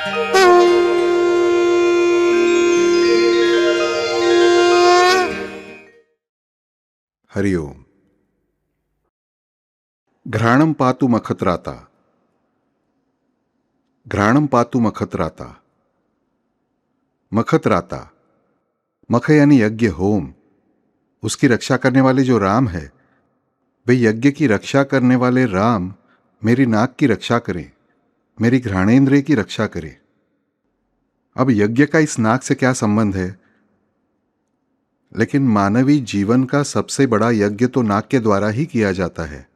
हरि ओम। घ्राणं पातु मखत्राता, घ्राणं पातु मखत्राता। मखत्राता, मख यानी यज्ञ, होम। उसकी रक्षा करने वाले जो राम है, वे यज्ञ की रक्षा करने वाले राम मेरी नाक की रक्षा करें, मेरी घ्राणेंद्रिय की रक्षा करें। अब यज्ञ का इस नाक से क्या संबंध है? लेकिन मानवी जीवन का सबसे बड़ा यज्ञ तो नाक के द्वारा ही किया जाता है।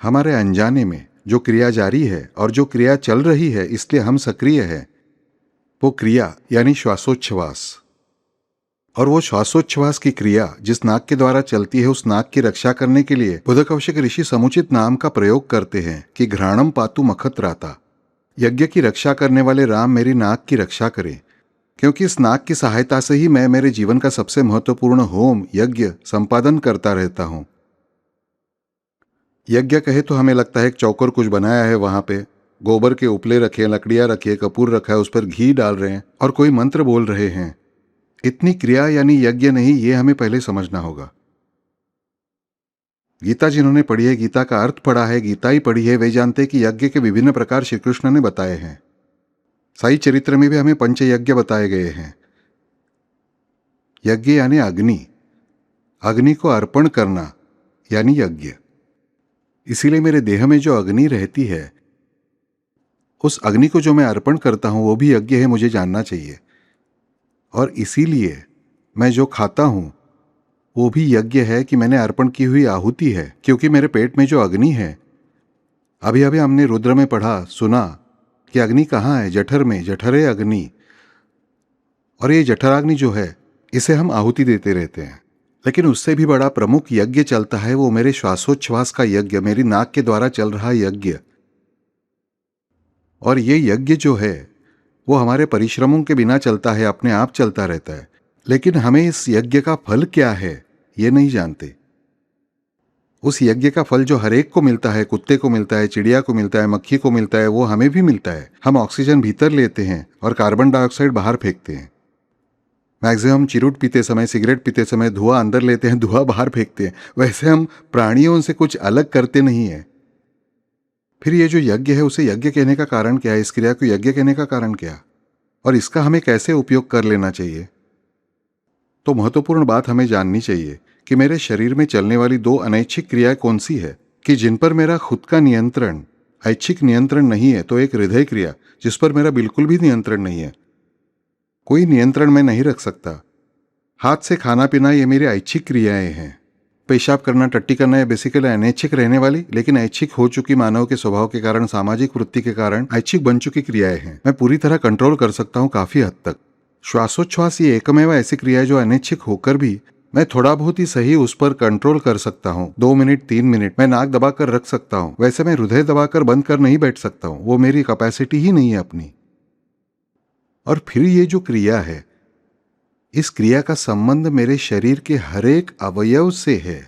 हमारे अनजाने में जो क्रिया जारी है और जो क्रिया चल रही है, इसलिए हम सक्रिय हैं, वो क्रिया यानी श्वासोच्छ्वास। और वो श्वासोच्छ्वास की क्रिया जिस नाक के द्वारा चलती है, उस नाक की रक्षा करने के लिए बुद्ध कौशिक ऋषि समुचित नाम का प्रयोग करते हैं कि घ्राणम पातु मखत्राता, यज्ञ की रक्षा करने वाले राम मेरी नाक की रक्षा करें, क्योंकि इस नाक की सहायता से ही मैं मेरे जीवन का सबसे महत्वपूर्ण होम यज्ञ संपादन करता रहता हूं। यज्ञ कहे तो हमें लगता है एक चौकर कुछ बनाया है, वहां पे गोबर के उपले रखे, लकड़ियां रखी है, कपूर रखा है, उस पर घी डाल रहे हैं और कोई मंत्र बोल रहे हैं। इतनी क्रिया यानी यज्ञ नहीं, ये हमें पहले समझना होगा। गीता जिन्होंने पढ़ी है, गीता का अर्थ पढ़ा है, गीता ही पढ़ी है, वे जानते हैं कि यज्ञ के विभिन्न प्रकार श्री कृष्ण ने बताए हैं। साई चरित्र में भी हमें पंचयज्ञ बताए गए हैं। यज्ञ यानी अग्नि, अग्नि को अर्पण करना यानी यज्ञ। इसीलिए मेरे देह में जो अग्नि रहती है, उस अग्नि को जो मैं अर्पण करता हूं, वो भी यज्ञ है, मुझे जानना चाहिए। और इसीलिए मैं जो खाता हूं वो भी यज्ञ है कि मैंने अर्पण की हुई आहुति है, क्योंकि मेरे पेट में जो अग्नि है, अभी अभी हमने रुद्र में पढ़ा सुना कि अग्नि कहाँ है, जठर में, जठरे अग्नि। और ये जठराग्नि जो है, इसे हम आहुति देते रहते हैं। लेकिन उससे भी बड़ा प्रमुख यज्ञ चलता है, वो मेरे श्वासोच्छ्वास का यज्ञ, मेरी नाक के द्वारा चल रहा यज्ञ। और ये यज्ञ जो है वो हमारे परिश्रमों के बिना चलता है, अपने आप चलता रहता है। लेकिन हमें इस यज्ञ का फल क्या है ये नहीं जानते। उस यज्ञ का फल जो हर एक को मिलता है, कुत्ते को मिलता है, चिड़िया को मिलता है, मक्खी को मिलता है, वो हमें भी मिलता है। हम ऑक्सीजन भीतर लेते हैं और कार्बन डाइऑक्साइड बाहर फेंकते हैं। मैक्सिमम चिरूट पीते समय, सिगरेट पीते समय धुआं अंदर लेते हैं, धुआं बाहर फेंकते हैं। वैसे हम प्राणियों से कुछ अलग करते नहीं है। फिर ये जो यज्ञ है, उसे यज्ञ कहने का कारण क्या है? इस क्रिया को यज्ञ कहने का कारण क्या, और इसका हमें कैसे उपयोग कर लेना चाहिए? तो महत्वपूर्ण बात हमें जाननी चाहिए कि मेरे शरीर में चलने वाली दो अनैच्छिक क्रियाएं कौन सी है, कि जिन पर मेरा खुद का नियंत्रण, ऐच्छिक नियंत्रण नहीं है। तो एक हृदय क्रिया जिस पर मेरा बिल्कुल भी नियंत्रण नहीं है, कोई नियंत्रण मैं नहीं रख सकता। हाथ से खाना पीना, ये मेरी ऐच्छिक क्रियाएं हैं। पेशाब करना, टट्टी करना, ये बेसिकली अनैच्छिक रहने वाली, लेकिन ऐच्छिक हो चुकी मानव के स्वभाव के कारण, सामाजिक वृत्ति के कारण ऐच्छिक बन चुकी क्रियाएं हैं। मैं पूरी तरह कंट्रोल कर सकता हूँ काफी हद तक। श्वासोच्छ्वास ये एकमेव ऐसी क्रिया है जो अनैच्छिक होकर भी मैं थोड़ा बहुत ही सही उस पर कंट्रोल कर सकता हूँ। 2 मिनट 3 मिनट मैं नाक दबाकर रख सकता हूँ। वैसे मैं हृदय दबाकर बंद कर नहीं बैठ सकता हूँ, वो मेरी कैपेसिटी ही नहीं है अपनी। और फिर ये जो क्रिया है, इस क्रिया का संबंध मेरे शरीर के हर एक अवयव से है,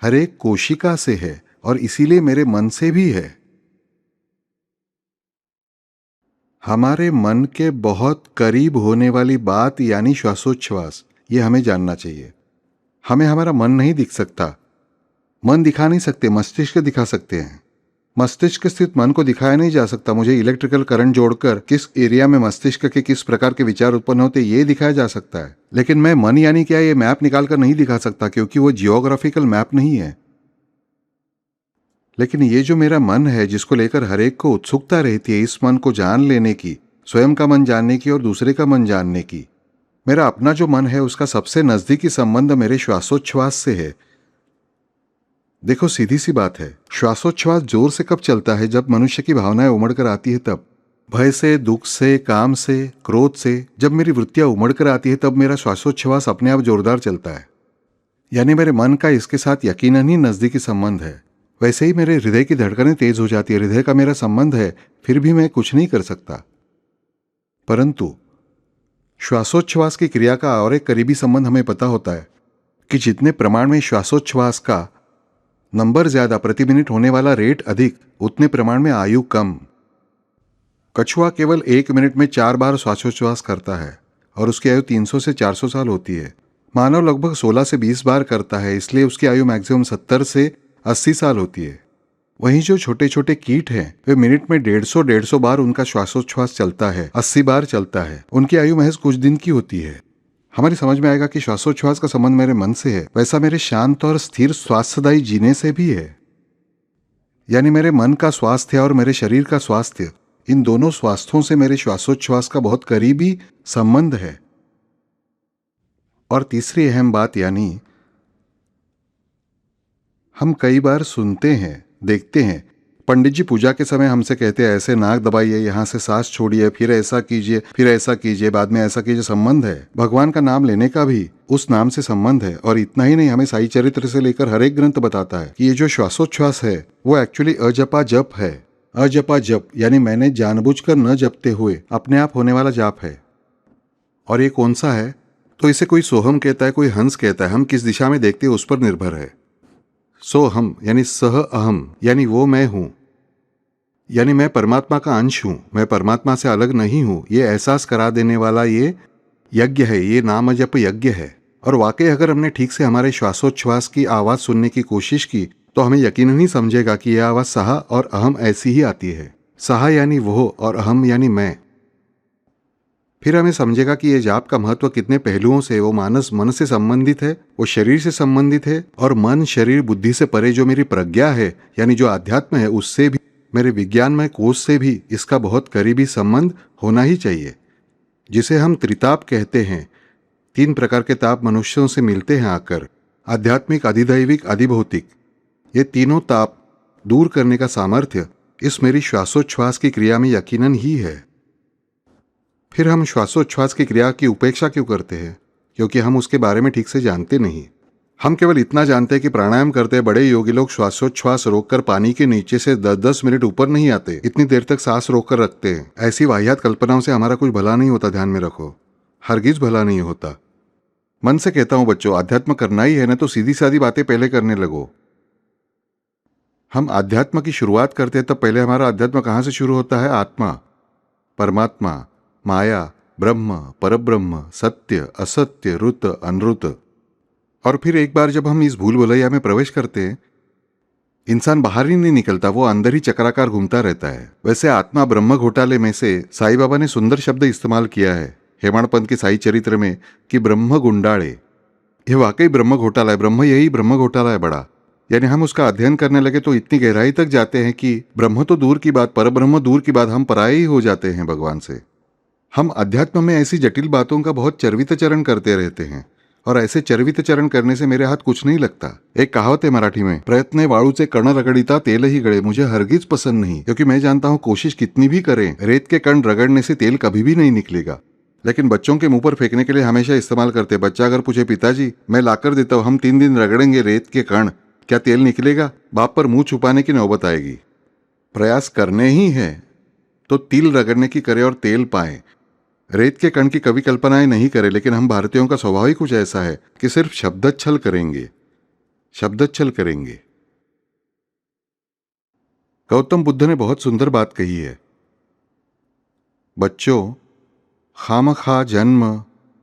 हर एक कोशिका से है, और इसीलिए मेरे मन से भी है। हमारे मन के बहुत करीब होने वाली बात यानी श्वासोच्छ्वास, ये हमें जानना चाहिए। हमें हमारा मन नहीं दिख सकता, मन दिखा नहीं सकते, मस्तिष्क दिखा सकते हैं। मस्तिष्क स्थित मन को दिखाया नहीं जा सकता। मुझे इलेक्ट्रिकल करंट जोड़कर किस एरिया में मस्तिष्क के किस प्रकार के विचार उत्पन्न होते, ये दिखाया जा सकता है। लेकिन मैं मन यानी क्या, ये मैप निकालकर नहीं दिखा सकता, क्योंकि वो जियोग्राफिकल मैप नहीं है। लेकिन ये जो मेरा मन है, जिसको लेकर हर एक को उत्सुकता रहती है, इस मन को जान लेने की, स्वयं का मन जानने की और दूसरे का मन जानने की, मेरा अपना जो मन है, उसका सबसे नजदीकी संबंध मेरे श्वासोच्छ्वास से है। देखो, सीधी सी बात है, श्वासोच्छ्वास जोर से कब चलता है? जब मनुष्य की भावनाएं उमड़ कर आती है तब। भय से, दुख से, काम से, क्रोध से जब मेरी वृत्तियां उमड़ कर आती है, तब मेरा श्वासोच्छ्वास अपने आप जोरदार चलता है। यानी मेरे मन का इसके साथ यकीनन ही नजदीकी संबंध है। वैसे ही मेरे हृदय की धड़कनें तेज हो जाती है, हृदय का मेरा संबंध है, फिर भी मैं कुछ नहीं कर सकता। परंतु श्वासोच्छ्वास की क्रिया का और एक करीबी संबंध हमें पता होता है कि जितने प्रमाण में श्वासोच्छ्वास का नंबर ज्यादा, प्रति मिनट होने वाला रेट अधिक, उतने प्रमाण में आयु कम। कछुआ केवल 1 मिनट में 4 बार श्वासोच्छ्वास करता है और उसकी आयु 300 से 400 साल होती है। मानव लगभग 16 से 20 बार करता है, इसलिए उसकी आयु मैक्सिमम 70 से 80 साल होती है। वहीं जो छोटे छोटे कीट हैं वे मिनट में 150 बार उनका श्वासोच्छ्वास चलता है, 80 बार चलता है। उनकी आयु महज कुछ दिन की होती है। हमारी समझ में आएगा कि श्वासोच्छ्वास का संबंध मेरे मन से है, वैसा मेरे शांत और स्थिर स्वास्थ्यदायी जीने से भी है। यानी मेरे मन का स्वास्थ्य और मेरे शरीर का स्वास्थ्य, इन दोनों स्वास्थ्यों से मेरे श्वासोच्छ्वास का बहुत करीबी संबंध है। और तीसरी अहम बात, यानी हम कई बार सुनते हैं, देखते हैं, पंडित जी पूजा के समय हमसे कहते हैं ऐसे नाक दबाइए, यहां से सांस छोड़िए, फिर ऐसा कीजिए, फिर ऐसा कीजिए, बाद में ऐसा कीजिए। संबंध है, भगवान का नाम लेने का भी उस नाम से संबंध है। और इतना ही नहीं, हमें साई चरित्र से लेकर हर एक ग्रंथ बताता है कि ये जो श्वासोच्छ्वास है वो एक्चुअली अजपा जप है। अजपा जप यानी मैंने जानबूझकर न जपते हुए अपने आप होने वाला जाप है। और ये कौन सा है? तो इसे कोई सोहम कहता है, कोई हंस कहता है। हम किस दिशा में देखते हैं उस पर निर्भर है। सोहम यानी सह अहम, यानी वो मैं हूं, यानी मैं परमात्मा का अंश हूं, मैं परमात्मा से अलग नहीं हूं। ये एहसास करा देने वाला ये यज्ञ है, ये नाम जप यज्ञ है। और वाकई अगर हमने ठीक से हमारे श्वासोच्छ्वास की आवाज सुनने की कोशिश की तो हमें यकीनन ही समझेगा कि यह आवाज सहा और अहम ऐसी ही आती है। सहा यानी वो और अहम यानी मैं। फिर हमें समझेगा कि यह जाप का महत्व कितने पहलुओं से, वो मानस मन से संबंधित है, वो शरीर से संबंधित है, और मन शरीर बुद्धि से परे जो मेरी प्रज्ञा है यानी जो आध्यात्म है उससे भी, मेरे विज्ञानमय कोश से भी इसका बहुत करीबी संबंध होना ही चाहिए। जिसे हम त्रिताप कहते हैं, 3 प्रकार के ताप मनुष्यों से मिलते हैं आकर, आध्यात्मिक, अधिदैविक, अधिभौतिक। ये तीनों ताप दूर करने का सामर्थ्य इस मेरी श्वासोच्छ्वास की क्रिया में यकीनन ही है। फिर हम श्वासोच्छ्वास की क्रिया की उपेक्षा क्यों करते हैं? क्योंकि हम उसके बारे में ठीक से जानते नहीं। हम केवल इतना जानते हैं कि प्राणायाम करते बड़े योगी लोग श्वासोच्छ्वास रोककर पानी के नीचे से 10-10 मिनट ऊपर नहीं आते, इतनी देर तक सांस रोककर रखते हैं। ऐसी वाहियात कल्पनाओं से हमारा कुछ भला नहीं होता, ध्यान में रखो, हरगिज भला नहीं होता। मन से कहता हूं बच्चों, अध्यात्म करना ही है ना तो सीधी सादी बातें पहले करने लगो। हम अध्यात्म की शुरुआत करते हैं तब पहले हमारा अध्यात्म कहां से शुरू होता है? आत्मा, परमात्मा, माया, ब्रह्म, परब्रह्म, सत्य, असत्य, रुत, अनृत। और फिर एक बार जब हम इस भूल भुलैया में प्रवेश करते हैं, इंसान बाहर ही नहीं निकलता, वो अंदर ही चक्राकार घूमता रहता है। वैसे आत्मा ब्रह्म घोटाले में से साईं बाबा ने सुंदर शब्द इस्तेमाल किया है हेमाड़पंथ के साई चरित्र में कि ब्रह्म गुंडाड़े। यह वाकई ब्रह्म घोटाला है, ब्रह्म यही ब्रह्म घोटाला है बड़ा। यानी हम उसका अध्ययन करने लगे तो इतनी गहराई तक जाते हैं कि ब्रह्म तो दूर की बात, परब्रह्म दूर की बात, हम पराये ही हो जाते हैं भगवान से। हम अध्यात्म में ऐसी जटिल बातों का बहुत चर्वितचरण करते रहते हैं, और ऐसे चर्वितचरण करने से मेरे हाथ कुछ नहीं लगता। एक कहावत है मराठी में, प्रयत्न वाळूचे कण रगड़ीता तेल ही गड़े। मुझे हरगिज पसंद नहीं, क्योंकि मैं जानता हूं कोशिश कितनी भी करें, रेत के कण रगड़ने से तेल कभी भी नहीं निकलेगा। लेकिन बच्चों के मुंह पर फेंकने के लिए हमेशा इस्तेमाल करते। बच्चा अगर पूछे, पिताजी मैं लाकर देता हूं, हम 3 दिन रगड़ेंगे रेत के कण, क्या तेल निकलेगा? बाप पर मुंह छुपाने की नौबत आएगी। प्रयास करने ही है तो तिल रगड़ने की करे और तेल पाए, रेत के कण की कभी कल्पनाएं नहीं करे। लेकिन हम भारतीयों का स्वभाव ही कुछ ऐसा है कि सिर्फ शब्दच्छल करेंगे, शब्दच्छल करेंगे। गौतम बुद्ध ने बहुत सुंदर बात कही है, बच्चों, खामखा जन्म,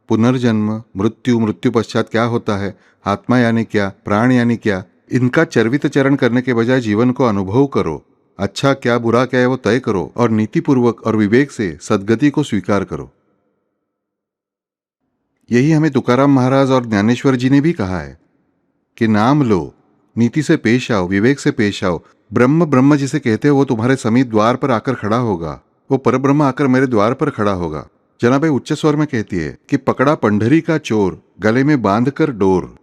पुनर्जन्म, मृत्यु, मृत्यु पश्चात क्या होता है, आत्मा यानी क्या, प्राण यानी क्या, इनका चर्वितचरण करने के बजाय जीवन को अनुभव करो। अच्छा क्या बुरा क्या है वो तय करो और नीतिपूर्वक और विवेक से सद्गति को स्वीकार करो। यही हमें तुकाराम महाराज और ज्ञानेश्वर जी ने भी कहा है कि नाम लो, नीति से पेश आओ, विवेक से पेश आओ। ब्रह्म ब्रह्म जिसे कहते हो वो तुम्हारे समीप द्वार पर आकर खड़ा होगा, वो परब्रह्म आकर मेरे द्वार पर खड़ा होगा। जनाबाई उच्च स्वर में कहती है कि पकड़ा पंढरी का चोर, गले में बांध कर डोर।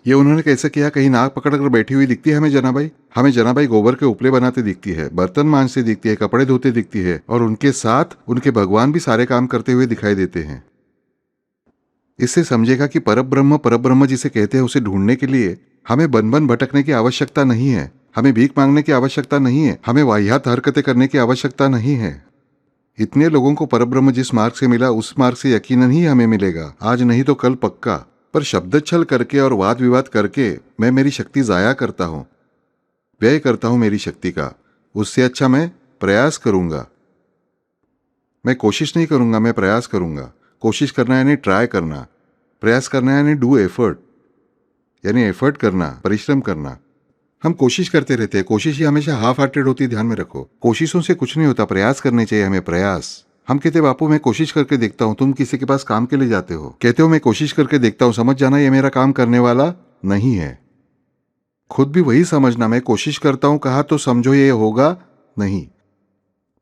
ये उन्होंने कैसे किया? कहीं नाक पकड़कर बैठी हुई दिखती है हमें जनाबाई? हमें जनाबाई गोबर के उपले बनाते दिखती है, बर्तन मांजते दिखती है, कपड़े धोते दिखती है, और उनके साथ उनके भगवान भी सारे काम करते हुए दिखाई देते हैं। इससे समझेगा कि परब्रह्म परब्रह्म जिसे कहते हैं उसे ढूंढने के लिए हमें बन बन भटकने की आवश्यकता नहीं है, हमें भीख मांगने की आवश्यकता नहीं है, हमें वाहियात हरकतें करने की आवश्यकता नहीं है। इतने लोगों को परब्रह्म जिस मार्ग से मिला उस मार्ग से यकीनन ही हमें मिलेगा, आज नहीं तो कल पक्का। पर शब्दच्छल करके और वाद विवाद करके मैं मेरी शक्ति जाया करता हूं, व्यय करता हूं मेरी शक्ति का। उससे अच्छा मैं प्रयास करूंगा, मैं कोशिश नहीं करूंगा, मैं प्रयास करूंगा। कोशिश करना यानी ट्राई करना, प्रयास करना यानी डू एफर्ट, यानी एफर्ट करना, परिश्रम करना। हम कोशिश करते रहते हैं, कोशिश ही हमेशा हाफ हार्टेड होती है, ध्यान में रखो। कोशिशों से कुछ नहीं होता, प्रयास करने चाहिए हमें, प्रयास। हम कहते बापू मैं कोशिश करके देखता हूं, तुम किसी के पास काम के लिए जाते हो, कहते हो मैं कोशिश करके देखता हूं, समझ जाना ये मेरा काम करने वाला नहीं है। खुद भी वही समझना, मैं कोशिश करता हूं कहा तो समझो ये होगा नहीं,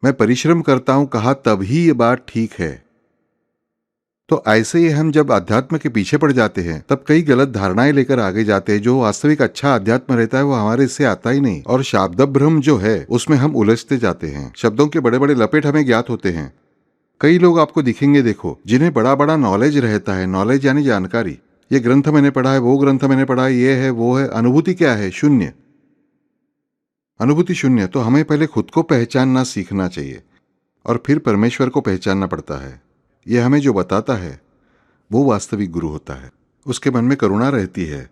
मैं परिश्रम करता हूं कहा तभी ये बात ठीक है। तो ऐसे ही हम जब अध्यात्म के पीछे पड़ जाते हैं तब कई गलत धारणाएं लेकर आगे जाते हैं। जो वास्तविक अच्छा अध्यात्म रहता है वो हमारे इससे आता ही नहीं, और शाब्द भ्रम जो है उसमें हम उलझते जाते हैं। शब्दों के बड़े बड़े लपेट हमें ज्ञात होते हैं। कई लोग आपको दिखेंगे, देखो, जिन्हें बड़ा बड़ा नॉलेज रहता है, नॉलेज यानी जानकारी, ये ग्रंथ मैंने पढ़ा है, वो ग्रंथ मैंने पढ़ा है, ये है वो है, अनुभूति क्या है? शून्य, अनुभूति शून्य। तो हमें पहले खुद को पहचानना सीखना चाहिए और फिर परमेश्वर को पहचानना पड़ता है। यह हमें जो बताता है वो वास्तविक गुरु होता है। उसके मन में करुणा रहती है,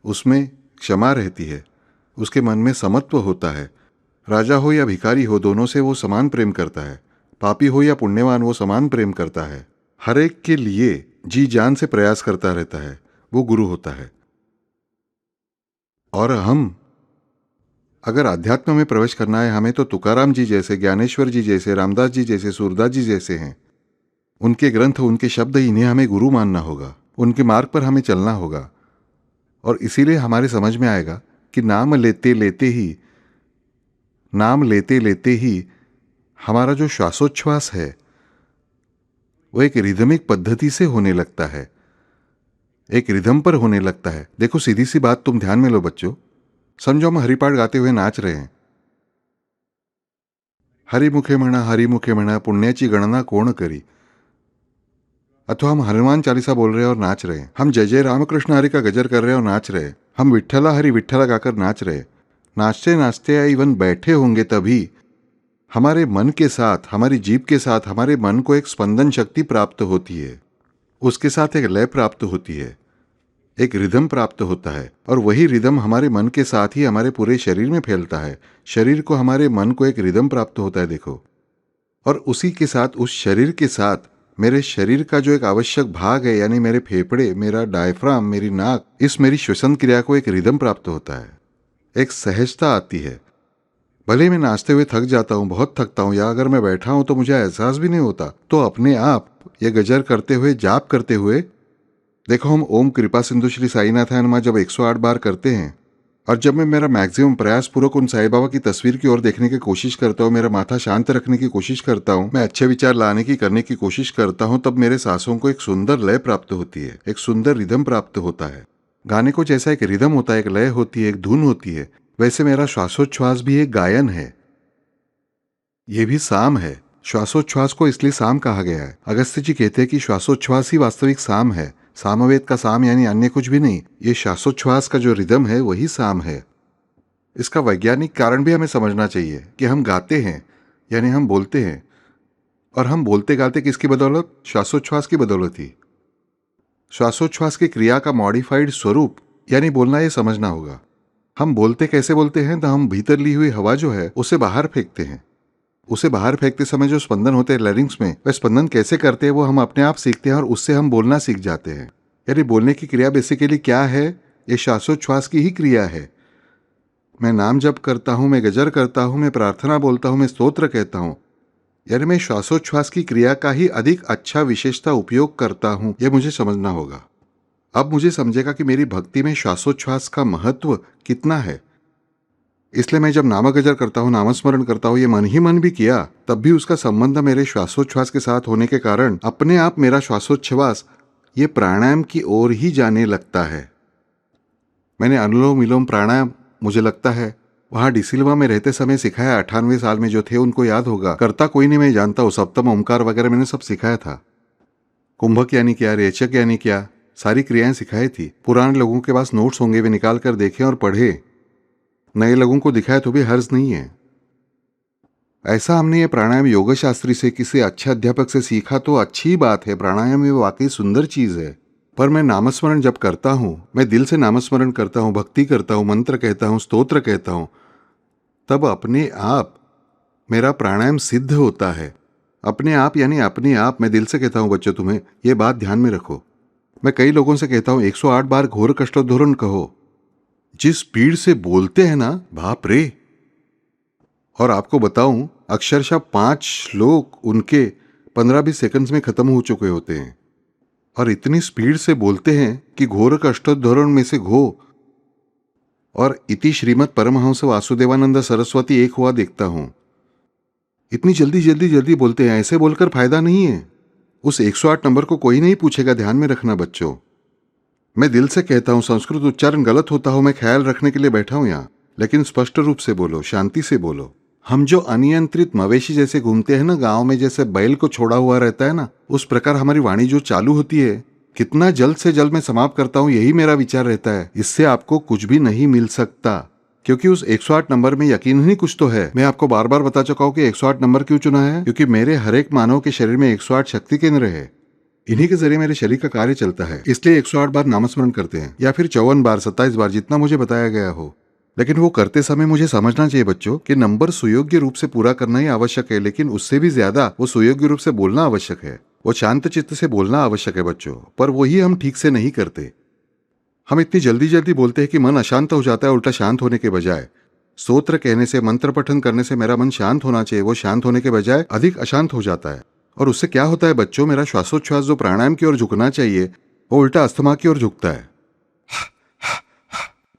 उसमें क्षमा रहती है, उसके मन में समत्व होता है। राजा हो या भिखारी हो, दोनों से वो समान प्रेम करता है। पापी हो या पुण्यवान, वो समान प्रेम करता है। हर एक के लिए जी जान से प्रयास करता रहता है, वो गुरु होता है। और हम अगर अध्यात्म में प्रवेश करना है हमें, तो तुकाराम जी जैसे, ज्ञानेश्वर जी जैसे, रामदास जी जैसे, सूरदास जी जैसे हैं, उनके ग्रंथ, उनके शब्द, इन्हें हमें गुरु मानना होगा। उनके मार्ग पर हमें चलना होगा। और इसीलिए हमारे समझ में आएगा कि नाम लेते लेते ही हमारा जो श्वासोच्छ्वास है वो एक रिदमिक पद्धति से होने लगता है, एक रिदम पर होने लगता है। देखो, सीधी सी बात तुम ध्यान में लो बच्चों। समझो हम हरिपाठ गाते हुए नाच रहे हैं। हरिमुखे म्हणा पुण्याची गणना कोण करी, अथवा हम हनुमान चालीसा बोल रहे हैं और नाच रहे हैं। हम जय जय रामकृष्ण हरि का गजर कर रहे हैं और नाच रहे हैं। हम विठ्ठला हरि विठ्ठला गाकर नाच रहे हैं। नाचते नाचते या इवन बैठे होंगे तभी हमारे मन के साथ, हमारी जीभ के साथ हमारे मन को एक स्पंदन शक्ति प्राप्त होती है, उसके साथ एक लय प्राप्त होती है, एक रिदम प्राप्त होता है। और वही रिदम हमारे मन के साथ ही हमारे पूरे शरीर में फैलता है। शरीर को, हमारे मन को एक रिदम प्राप्त होता है, देखो। और उसी के साथ, उस शरीर के साथ मेरे शरीर का जो एक आवश्यक भाग है, यानी मेरे फेफड़े, मेरा डायफ्राम, मेरी नाक, इस मेरी श्वसन क्रिया को एक रिदम प्राप्त होता है, एक सहजता आती है। भले मैं नाचते हुए थक जाता हूँ, बहुत थकता हूँ, या अगर मैं बैठा हूँ तो मुझे एहसास भी नहीं होता, तो अपने आप ये गजर करते हुए, जाप करते हुए, देखो, हम ओम कृपा सिंधु श्री साईनाथ हनुमान जब 108 बार करते हैं, और जब मैं मेरा मैक्सिमम प्रयास पूर्वक उन साईं बाबा की तस्वीर की ओर देखने की कोशिश करता हूँ, मेरा माथा शांत रखने की कोशिश करता हूँ, मैं अच्छे विचार लाने की, करने की कोशिश करता हूँ, तब मेरे सांसों को एक सुंदर लय प्राप्त होती है, एक सुंदर रिदम प्राप्त होता है। गाने को जैसा एक रिदम होता है, एक लय होती है, एक धुन होती है, वैसे मेरा श्वासोच्छ्वास भी एक गायन है, ये भी साम है। श्वासोच्छ्वास को इसलिए साम कहा गया है। अगस्त्य जी कहते हैं कि श्वासोच्छ्वास ही वास्तविक साम है। सामवेद का साम यानी अन्य कुछ भी नहीं, ये श्वासोच्छ्वास का जो रिदम है वही साम है। इसका वैज्ञानिक कारण भी हमें समझना चाहिए कि हम गाते हैं, यानी हम बोलते हैं, और हम बोलते गाते किसकी बदौलत? श्वासोच्छ्वास की बदौलत ही। श्वासोच्छ्वास की क्रिया का मॉडिफाइड स्वरूप यानी बोलना, ये समझना होगा। हम बोलते कैसे बोलते हैं? तो हम भीतर ली हुई हवा जो है उसे बाहर फेंकते हैं। उसे बाहर फेंकते समय जो स्पंदन होते हैं लैरिंग्स में, वह स्पंदन कैसे करते हैं वो हम अपने आप सीखते हैं, और उससे हम बोलना सीख जाते हैं। यानी बोलने की क्रिया बेसिकली क्या है? ये श्वासोच्छ्वास की ही क्रिया है। मैं नाम जप करता हूँ, मैं गजर करता हूँ, मैं प्रार्थना बोलता हूँ, मैं स्तोत्र कहता हूँ, यानी मैं श्वासोच्छ्वास की क्रिया का ही अधिक अच्छा विशेषता उपयोग करता हूँ, यह मुझे समझना होगा। अब मुझे समझेगा कि मेरी भक्ति में श्वासोच्छ्वास का महत्व कितना है। इसलिए मैं जब नाम गजर करता हूँ, नामस्मरण करता हूँ, ये मन ही मन भी किया, तब भी उसका संबंध मेरे श्वासोच्छ्वास के साथ होने के कारण अपने आप मेरा श्वासोच्छ्वास ये प्राणायाम की ओर ही जाने लगता है। मैंने अनुलोम विलोम प्राणायाम, मुझे लगता है वहां डिसिल्वा में रहते समय सिखाया। 98 साल में जो थे उनको याद होगा, करता कोई नहीं मैं जानता हूँ। सप्तम ओमकार वगैरह मैंने सब सिखाया था। कुंभक यानी क्या, रेचक यानी क्या, सारी क्रियाएं सिखाई थी। पुराने लोगों के पास नोट्स होंगे, वे निकाल कर देखें और पढ़े। नए लोगों को दिखाए तो भी हर्ज नहीं है। ऐसा हमने ये प्राणायाम योग शास्त्री से, किसी अच्छे अध्यापक से सीखा तो अच्छी बात है, प्राणायाम ये वाकई सुंदर चीज है। पर मैं नामस्मरण जब करता हूँ, मैं दिल से नामस्मरण करता हूँ, भक्ति करता हूँ, मंत्र कहता हूँ, स्तोत्र कहता हूँ, तब अपने आप मेरा प्राणायाम सिद्ध होता है। अपने आप यानी अपने आप, मैं दिल से कहता हूँ बच्चों तुम्हें, ये बात ध्यान में रखो। मैं कई लोगों से कहता हूँ 108 बार घोर कष्टोद्धरण कहो। जिस स्पीड से बोलते हैं ना, बाप रे। और आपको बताऊं, अक्षरशः 5 श्लोक उनके 15-20 सेकंड्स में खत्म हो चुके होते हैं। और इतनी स्पीड से बोलते हैं कि घोर कष्टोद्धरण में से घो और इति श्रीमद् परमहंस वासुदेवानंद सरस्वती एक हुआ देखता हूं। इतनी जल्दी जल्दी जल्दी बोलते हैं, ऐसे बोलकर फायदा नहीं है। उस 108 नंबर को कोई नहीं पूछेगा, ध्यान में रखना बच्चों। मैं दिल से कहता हूं, संस्कृत उच्चारण गलत होता हो, मैं ख्याल रखने के लिए बैठा हूं यहां, लेकिन स्पष्ट रूप से बोलो, शांति से बोलो। हम जो अनियंत्रित मवेशी जैसे घूमते हैं ना गांव में, जैसे बैल को छोड़ा हुआ रहता है ना, उस प्रकार हमारी वाणी जो चालू होती है, कितना जल्द से जल्द मैं समाप्त करता हूं, यही मेरा विचार रहता है। इससे आपको कुछ भी नहीं मिल सकता, क्योंकि उस 108 नंबर में यकीन ही कुछ तो है। मैं आपको बार बार बता चुका हूं कि 108 नंबर क्यों चुना है, क्योंकि मेरे हर एक मानव के शरीर में 108 शक्ति केंद्र है। इन्हीं के जरिए मेरे शरीर का कार्य चलता है, इसलिए 108 बार नामस्मरण करते हैं, या फिर 54 बार, 27 बार, जितना मुझे बताया गया हो। लेकिन वो करते समय मुझे समझना चाहिए बच्चों कि नंबर सुयोग्य रूप से पूरा करना ही आवश्यक है, लेकिन उससे भी ज्यादा वो सुयोग्य रूप से बोलना आवश्यक है। वो शांत चित्त से बोलना आवश्यक है बच्चों, पर वही हम ठीक से नहीं करते। हम इतनी जल्दी जल्दी बोलते हैं कि मन अशांत हो जाता है, उल्टा शांत होने के बजाय। स्तोत्र कहने से, मंत्र पठन करने से मेरा मन शांत होना चाहिए, वो शांत होने के बजाय अधिक अशांत हो जाता है। और उससे क्या होता है बच्चों, मेरा श्वासोच्छ्वास जो प्राणायाम की ओर झुकना चाहिए, वो उल्टा अस्थमा की ओर झुकता है।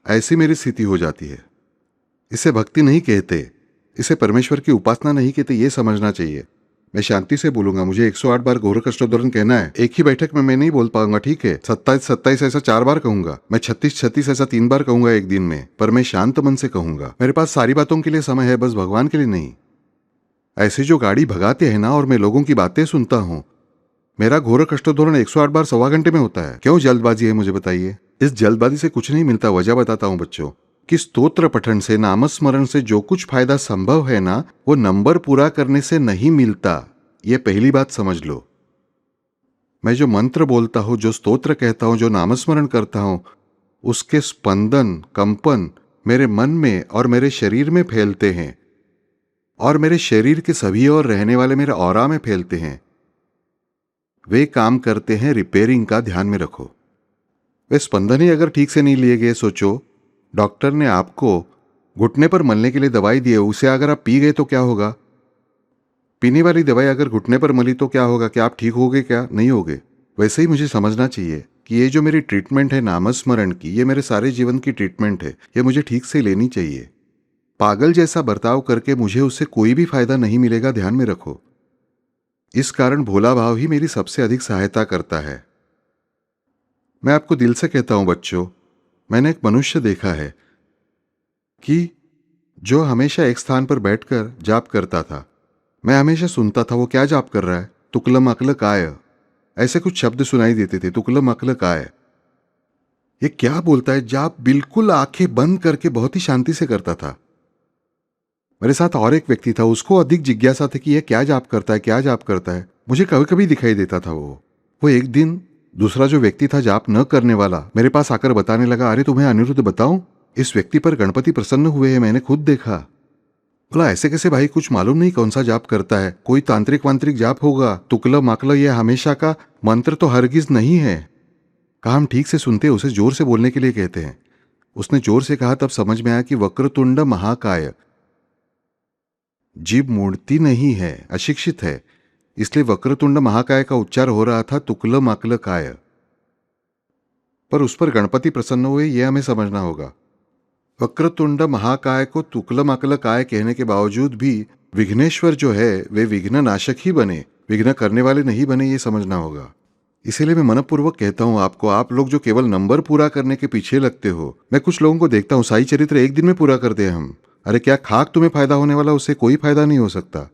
ऐसी मेरी स्थिति हो जाती है। इसे भक्ति नहीं कहते, इसे परमेश्वर की उपासना नहीं कहते, ये समझना चाहिए। मैं शांति से बोलूंगा, मुझे 108 बार घोर कष्टोद्धरण कहना है। एक ही बैठक में मैं नहीं बोल पाऊंगा, ठीक है। 27-27 ऐसा 4 बार कहूंगा, मैं 36-36 ऐसा 3 बार कहूंगा एक दिन में, पर मैं शांत मन से कहूंगा। मेरे पास सारी बातों के लिए समय है, बस भगवान के लिए नहीं। ऐसे जो गाड़ी भगाते हैं ना, और मैं लोगों की बातें सुनता हूं, मेरा घोर कष्टोद्धरण 108 बार 1.25 घंटे में होता है। क्यों जल्दबाजी है मुझे बताइए। इस जल्दबाजी से कुछ नहीं मिलता। वजह बताता हूं बच्चों, कि स्तोत्र पठन से, नामस्मरण से जो कुछ फायदा संभव है ना, वो नंबर पूरा करने से नहीं मिलता। ये पहली बात समझ लो। मैं जो मंत्र बोलता हूं, जो स्तोत्र कहता हूं, जो नामस्मरण करता हूं, उसके स्पंदन, कंपन मेरे मन में और मेरे शरीर में फैलते हैं, और मेरे शरीर के सभी ओर रहने वाले मेरे ऑरा में फैलते हैं। वे काम करते हैं रिपेयरिंग का, ध्यान में रखो। वे स्पंदन ही अगर ठीक से नहीं लिए गए, सोचो डॉक्टर ने आपको घुटने पर मलने के लिए दवाई दी है, उसे अगर आप पी गए तो क्या होगा। पीने वाली दवाई अगर घुटने पर मली तो क्या होगा, क्या आप ठीक होगे, क्या नहीं होगे। वैसे ही मुझे समझना चाहिए कि ये जो मेरी ट्रीटमेंट है नामस्मरण की, ये मेरे सारे जीवन की ट्रीटमेंट है, ये मुझे ठीक से लेनी चाहिए। पागल जैसा बर्ताव करके मुझे उससे कोई भी फायदा नहीं मिलेगा, ध्यान में रखो। इस कारण भोला भाव ही मेरी सबसे अधिक सहायता करता है। मैं आपको दिल से कहता हूं बच्चों, मैंने एक मनुष्य देखा है कि जो हमेशा एक स्थान पर बैठकर जाप करता था। मैं हमेशा सुनता था वो क्या जाप कर रहा है, तुकलम अकल काय, ऐसे कुछ शब्द सुनाई देते थे, तुकलम अकल काय। ये क्या बोलता है। जाप बिल्कुल आंखें बंद करके बहुत ही शांति से करता था। मेरे साथ और एक व्यक्ति था, उसको अधिक जिज्ञासा थी कि यह क्या जाप करता है, क्या जाप करता है। मुझे कभी कभी दिखाई देता था वो एक दिन दूसरा जो व्यक्ति था जाप न करने वाला, मेरे पास आकर बताने लगा, अरे तुम्हें अनिरुद्ध बताऊं, इस व्यक्ति पर गणपति प्रसन्न हुए हैं, मैंने खुद देखा। बोला ऐसे कैसे भाई, कुछ मालूम नहीं कौन सा जाप करता है, कोई तांत्रिक वांत्रिक जाप होगा, तुकला माकला ये हमेशा का मंत्र तो हरगिज नहीं है। कहा हम ठीक से सुनते, उसे जोर से बोलने के लिए कहते हैं। उसने जोर से कहा, तब समझ में आया कि वक्रतुंड महाकाय, जीभ मूर्ति नहीं है, अशिक्षित है, इसलिए वक्रतुंड महाकाय का उच्चार हो रहा था तुकल माकल काय। पर उस पर गणपति प्रसन्न हुए, यह हमें समझना होगा। वक्रतुंड महाकाय को तुकल माकल काय कहने के बावजूद भी विघ्नेश्वर जो है वे विघ्न नाशक ही बने, विघ्न करने वाले नहीं बने, ये समझना होगा। इसीलिए मैं मनपूर्वक कहता हूं आपको, आप लोग जो केवल नंबर पूरा करने के पीछे लगते हो, मैं कुछ लोगों को देखता हूं साई चरित्र एक दिन में पूरा करते हैं हम। अरे क्या खाक तुम्हें फायदा होने वाला, उससे कोई फायदा नहीं हो सकता,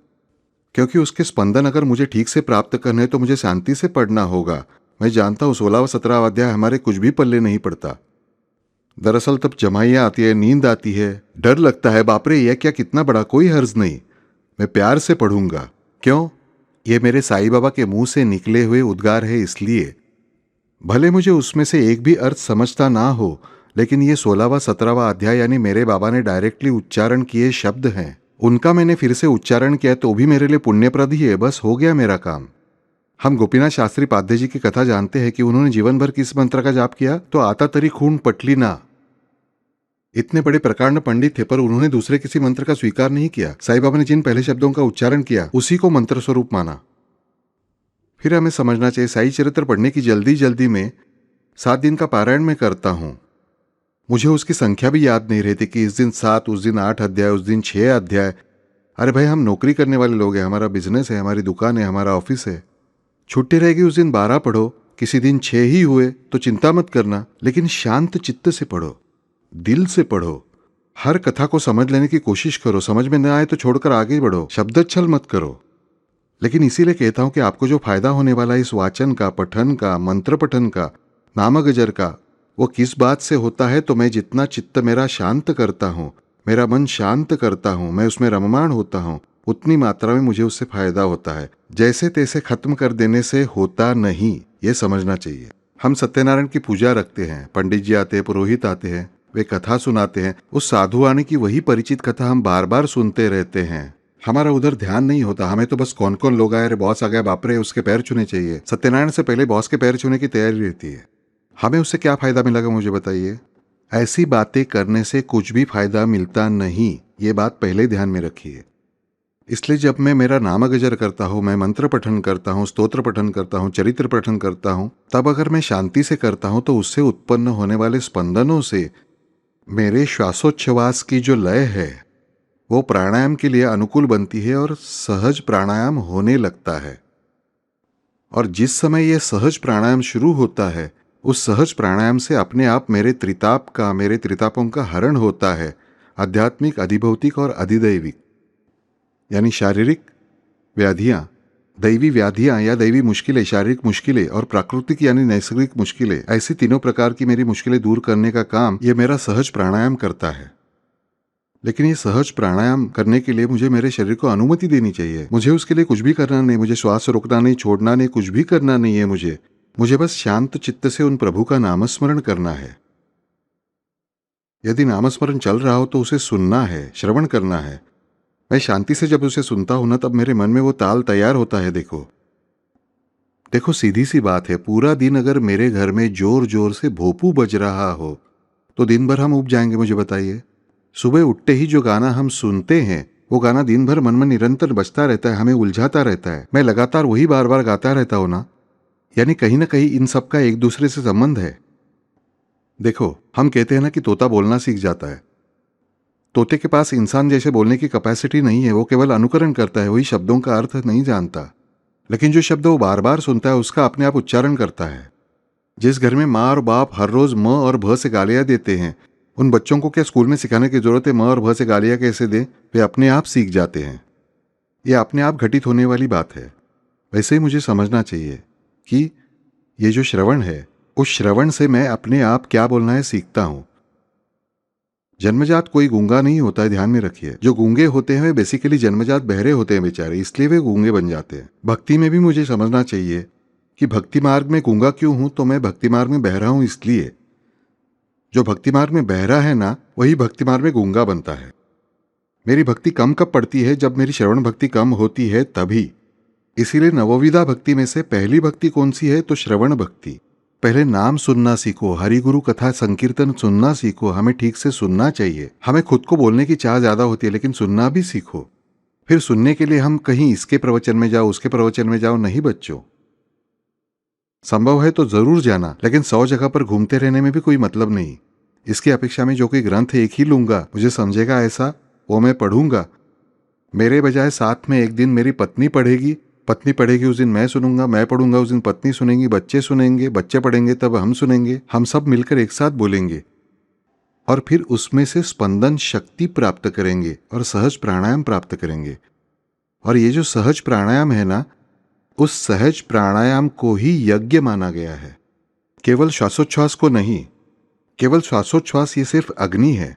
क्योंकि उसके स्पंदन अगर मुझे ठीक से प्राप्त करने हैं तो मुझे शांति से पढ़ना होगा। मैं जानता हूं 16 व 17 अध्याय हमारे कुछ भी पल्ले नहीं पड़ता। दरअसल तब जमाइयाँ आती है, नींद आती है, डर लगता है, बापरे यह क्या, कितना बड़ा, कोई हर्ज नहीं, मैं प्यार से पढ़ूंगा। क्यों, ये मेरे साईं बाबा के मुंह से निकले हुए उद्गार है, इसलिए। भले मुझे उसमें से एक भी अर्थ समझता ना हो, लेकिन ये 16वां 17वां अध्याय यानी मेरे बाबा ने डायरेक्टली उच्चारण किए शब्द हैं। उनका मैंने फिर से उच्चारण किया तो भी मेरे लिए पुण्यप्रद ही है। बस हो गया मेरा काम। हम गोपीनाथ शास्त्री पाध्ये जी की कथा जानते हैं कि उन्होंने जीवन भर किस मंत्र का जाप किया? तो आता तरी खून पटली ना। इतने बड़े प्रकांड पंडित थे पर उन्होंने दूसरे किसी मंत्र का स्वीकार नहीं किया। साईं बाबा ने जिन पहले शब्दों का उच्चारण किया उसी को मंत्र स्वरूप माना। फिर हमें समझना चाहिए, साई चरित्र पढ़ने की जल्दी जल्दी में 7 दिन का पारायण में करता हूं। मुझे उसकी संख्या भी याद नहीं रहती कि इस दिन 7, उस दिन 8 अध्याय, उस दिन 6 अध्याय। अरे भाई, हम नौकरी करने वाले लोग हैं, हमारा बिजनेस है, हमारी दुकान है, हमारा ऑफिस है। छुट्टी रहेगी उस दिन 12 पढ़ो, किसी दिन 6 ही हुए तो चिंता मत करना, लेकिन शांत चित्त से पढ़ो, दिल से पढ़ो। हर कथा को समझ लेने की कोशिश करो, समझ में न आए तो छोड़कर आगे बढ़ो, शब्दच्छल मत करो। लेकिन इसीलिए कहता हूं कि आपको जो फायदा होने वाला है इस वाचन का, पठन का, मंत्र पठन का, नामगजर का, वो किस बात से होता है? तो मैं जितना चित्त मेरा शांत करता हूं, मेरा मन शांत करता हूं, मैं उसमें रममाण होता हूं, उतनी मात्रा में मुझे उससे फायदा होता है। जैसे तैसे खत्म कर देने से होता नहीं, ये समझना चाहिए। हम सत्यनारायण की पूजा रखते हैं, पंडित जी आते हैं, पुरोहित आते हैं, वे कथा सुनाते हैं। उस साधु आने की वही परिचित कथा हम बार बार सुनते रहते हैं। हमारा उधर ध्यान नहीं होता। हमें तो बस कौन कौन लोग आए, बॉस आ गया, बाप रे, उसके पैर छूने चाहिए। सत्यनारायण से पहले बॉस के पैर छूने की तैयारी रहती है। हमें उससे क्या फायदा मिलेगा, मुझे बताइए? ऐसी बातें करने से कुछ भी फायदा मिलता नहीं, ये बात पहले ध्यान में रखिए। इसलिए जब मैं मेरा नामगजर करता हूँ, मैं मंत्र पठन करता हूँ, स्तोत्र पठन करता हूँ, चरित्र पठन करता हूँ, तब अगर मैं शांति से करता हूँ तो उससे उत्पन्न होने वाले स्पंदनों से मेरे श्वासोच्छ्वास की जो लय है वो प्राणायाम के लिए अनुकूल बनती है और सहज प्राणायाम होने लगता है। और जिस समय यह सहज प्राणायाम शुरू होता है, उस सहज प्राणायाम से अपने आप मेरे त्रितापों का हरण होता है। आध्यात्मिक, अधिभौतिक और अधिदैविक, यानी शारीरिक व्याधियां, दैवी व्याधियां या दैवी मुश्किलें, शारीरिक मुश्किलें और प्राकृतिक यानी नैसर्गिक मुश्किलें, ऐसी तीनों प्रकार की मेरी मुश्किलें दूर करने का काम यह मेरा सहज प्राणायाम करता है। लेकिन ये सहज प्राणायाम करने के लिए मुझे मेरे शरीर को अनुमति देनी चाहिए। मुझे उसके लिए कुछ भी करना नहीं, मुझे श्वास रोकना नहीं, छोड़ना नहीं, कुछ भी करना नहीं है। मुझे बस शांत चित्त से उन प्रभु का नामस्मरण करना है। यदि नामस्मरण चल रहा हो तो उसे सुनना है, श्रवण करना है। मैं शांति से जब उसे सुनता हूं ना, तब मेरे मन में वो ताल तैयार होता है। देखो, सीधी सी बात है, पूरा दिन अगर मेरे घर में जोर जोर से भोपू बज रहा हो तो दिन भर हम उब जाएंगे, मुझे बताइए। सुबह उठते ही जो गाना हम सुनते हैं वो गाना दिन भर मन में निरंतर बजता रहता है, हमें उलझाता रहता है। मैं लगातार वही बार बार गाता रहता हूं ना, यानी कहीं ना कहीं इन सब का एक दूसरे से संबंध है। देखो, हम कहते हैं ना कि तोता बोलना सीख जाता है। तोते के पास इंसान जैसे बोलने की कैपेसिटी नहीं है, वो केवल अनुकरण करता है, वही शब्दों का अर्थ नहीं जानता। लेकिन जो शब्द वो बार बार सुनता है उसका अपने आप उच्चारण करता है। जिस घर में माँ और बाप हर रोज म और भ से गालियां देते हैं, उन बच्चों को क्या स्कूल में सिखाने की जरूरत है म और भ से गालियां कैसे दें? वे अपने आप सीख जाते हैं। ये अपने आप घटित होने वाली बात है। वैसे ही मुझे समझना चाहिए कि ये जो श्रवण है, उस श्रवण से मैं अपने आप क्या बोलना है सीखता हूं। जन्मजात कोई गूंगा नहीं होता है, ध्यान में रखिए। जो गूंगे होते हैं वे बेसिकली जन्मजात बहरे होते हैं बेचारे, इसलिए वे गूंगे बन जाते हैं। भक्ति में भी मुझे समझना चाहिए कि भक्ति मार्ग में गूंगा क्यों हूं? तो मैं भक्ति मार्ग में बहरा हूं इसलिए। जो भक्ति मार्ग में बहरा है ना, वही भक्ति मार्ग में गूंगा बनता है। मेरी भक्ति कम कब पड़ती है? जब मेरी श्रवण भक्ति कम होती है तभी। इसीलिए नवविधा भक्ति में से पहली भक्ति कौन सी है? तो श्रवण भक्ति। पहले नाम सुनना सीखो, हरि गुरु कथा संकीर्तन सुनना सीखो। हमें ठीक से सुनना चाहिए। हमें खुद को बोलने की चाह ज्यादा होती है, लेकिन सुनना भी सीखो। फिर सुनने के लिए हम कहीं इसके प्रवचन में जाओ, उसके प्रवचन में जाओ, नहीं बच्चों। संभव है तो जरूर जाना, लेकिन 100 जगह पर घूमते रहने में भी कोई मतलब नहीं। इसकी अपेक्षा में जो कोई ग्रंथ एक ही लूंगा, मुझे समझेगा ऐसा, वो मैं पढ़ूंगा। मेरे बजाय साथ में एक दिन मेरी पत्नी पढ़ेगी, पत्नी पढ़ेगी उस दिन मैं सुनूंगा, मैं पढ़ूंगा उस दिन पत्नी सुनेंगी, बच्चे सुनेंगे, बच्चे पढ़ेंगे तब हम सुनेंगे, हम सब मिलकर एक साथ बोलेंगे और फिर उसमें से स्पंदन शक्ति प्राप्त करेंगे और सहज प्राणायाम प्राप्त करेंगे। और ये जो सहज प्राणायाम है ना, उस सहज प्राणायाम को ही यज्ञ माना गया है, केवल श्वासोच्छ्वास को नहीं। केवल श्वासोच्छ्वास ये सिर्फ अग्नि है।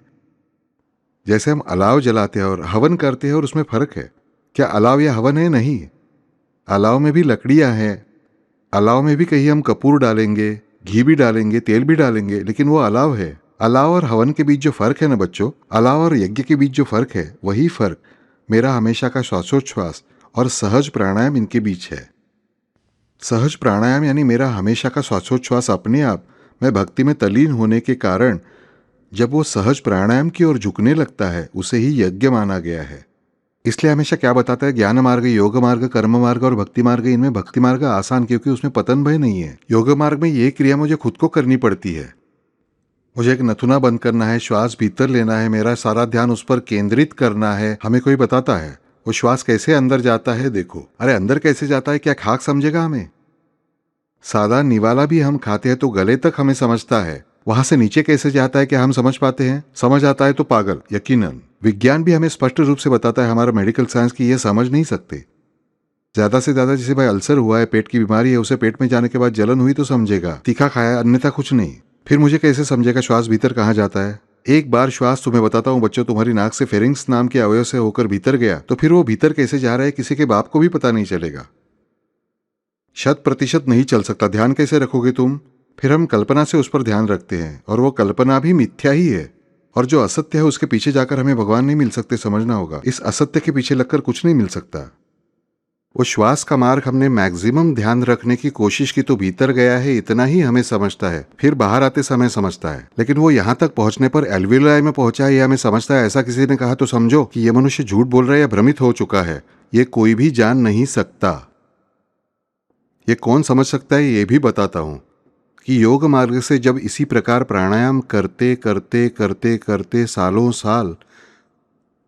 जैसे हम अलाव जलाते हैं और हवन करते हैं और उसमें फर्क है। क्या अलाव या हवन है? नहीं। अलाव में भी लकड़ियां हैं, अलाव में भी कहीं हम कपूर डालेंगे, घी भी डालेंगे, तेल भी डालेंगे, लेकिन वो अलाव है। अलाव और हवन के बीच जो फर्क है ना बच्चों, अलाव और यज्ञ के बीच जो फर्क है, वही फर्क मेरा हमेशा का श्वासोच्छ्वास और सहज प्राणायाम इनके बीच है। सहज प्राणायाम यानी मेरा हमेशा का श्वासोच्छ्वास अपने आप मैं भक्ति में तल्लीन होने के कारण जब वो सहज प्राणायाम की ओर झुकने लगता है, उसे ही यज्ञ माना गया है। इसलिए हमेशा क्या बताता है, ज्ञान मार्ग, योग मार्ग, कर्म मार्ग और भक्ति मार्ग, इनमें भक्ति मार्ग आसान क्योंकि उसमें पतन भय नहीं है। योग मार्ग में ये क्रिया मुझे खुद को करनी पड़ती है। मुझे एक नथुना बंद करना है, श्वास भीतर लेना है, मेरा सारा ध्यान उस पर केंद्रित करना है। हमें कोई बताता है वो श्वास कैसे अंदर जाता है, देखो। अरे अंदर कैसे जाता है, क्या खाक समझेगा हमें? सादा निवाला भी हम खाते हैं तो गले तक हमें समझता है, वहां से नीचे कैसे जाता है क्या हम समझ पाते हैं? समझ आता है तो पागल, यकीनन। विज्ञान भी हमें स्पष्ट रूप से बताता है, हमारा मेडिकल साइंस की ये समझ नहीं सकते। ज्यादा से ज्यादा जिसे भाई अल्सर हुआ है, पेट की बीमारी है, उसे पेट में जाने के बाद जलन हुई तो समझेगा, तीखा खाया, अन्यथा कुछ नहीं। फिर मुझे कैसे समझेगा श्वास भीतर कहाँ जाता है? एक बार श्वास, तुम्हें बताता हूँ बच्चों, तुम्हारी नाक से फेरिंग्स नाम के अवयव से होकर भीतर गया तो फिर वो भीतर कैसे जा रहा है किसी के बाप को भी पता नहीं चलेगा। 100% नहीं चल सकता। ध्यान कैसे रखोगे तुम? फिर हम कल्पना से उस पर ध्यान रखते हैं और वो कल्पना भी मिथ्या ही है। और जो असत्य है उसके पीछे जाकर हमें भगवान नहीं मिल सकते, समझना होगा। इस असत्य के पीछे लगकर कुछ नहीं मिल सकता। वो श्वास का मार्ग हमने मैक्सिमम ध्यान रखने की कोशिश की तो भीतर गया है, इतना ही हमें समझता है। फिर बाहर आते समय समझता है, लेकिन वो यहां तक पहुंचने पर एल्वियोलाई में पहुंचा है, यह हमें समझता है। ऐसा किसी ने कहा तो समझो कि यह मनुष्य झूठ बोल रहा है या भ्रमित हो चुका है। ये कोई भी जान नहीं सकता। ये कौन समझ सकता है, ये भी बताता हूं कि योग मार्ग से जब इसी प्रकार प्राणायाम करते करते करते करते सालों साल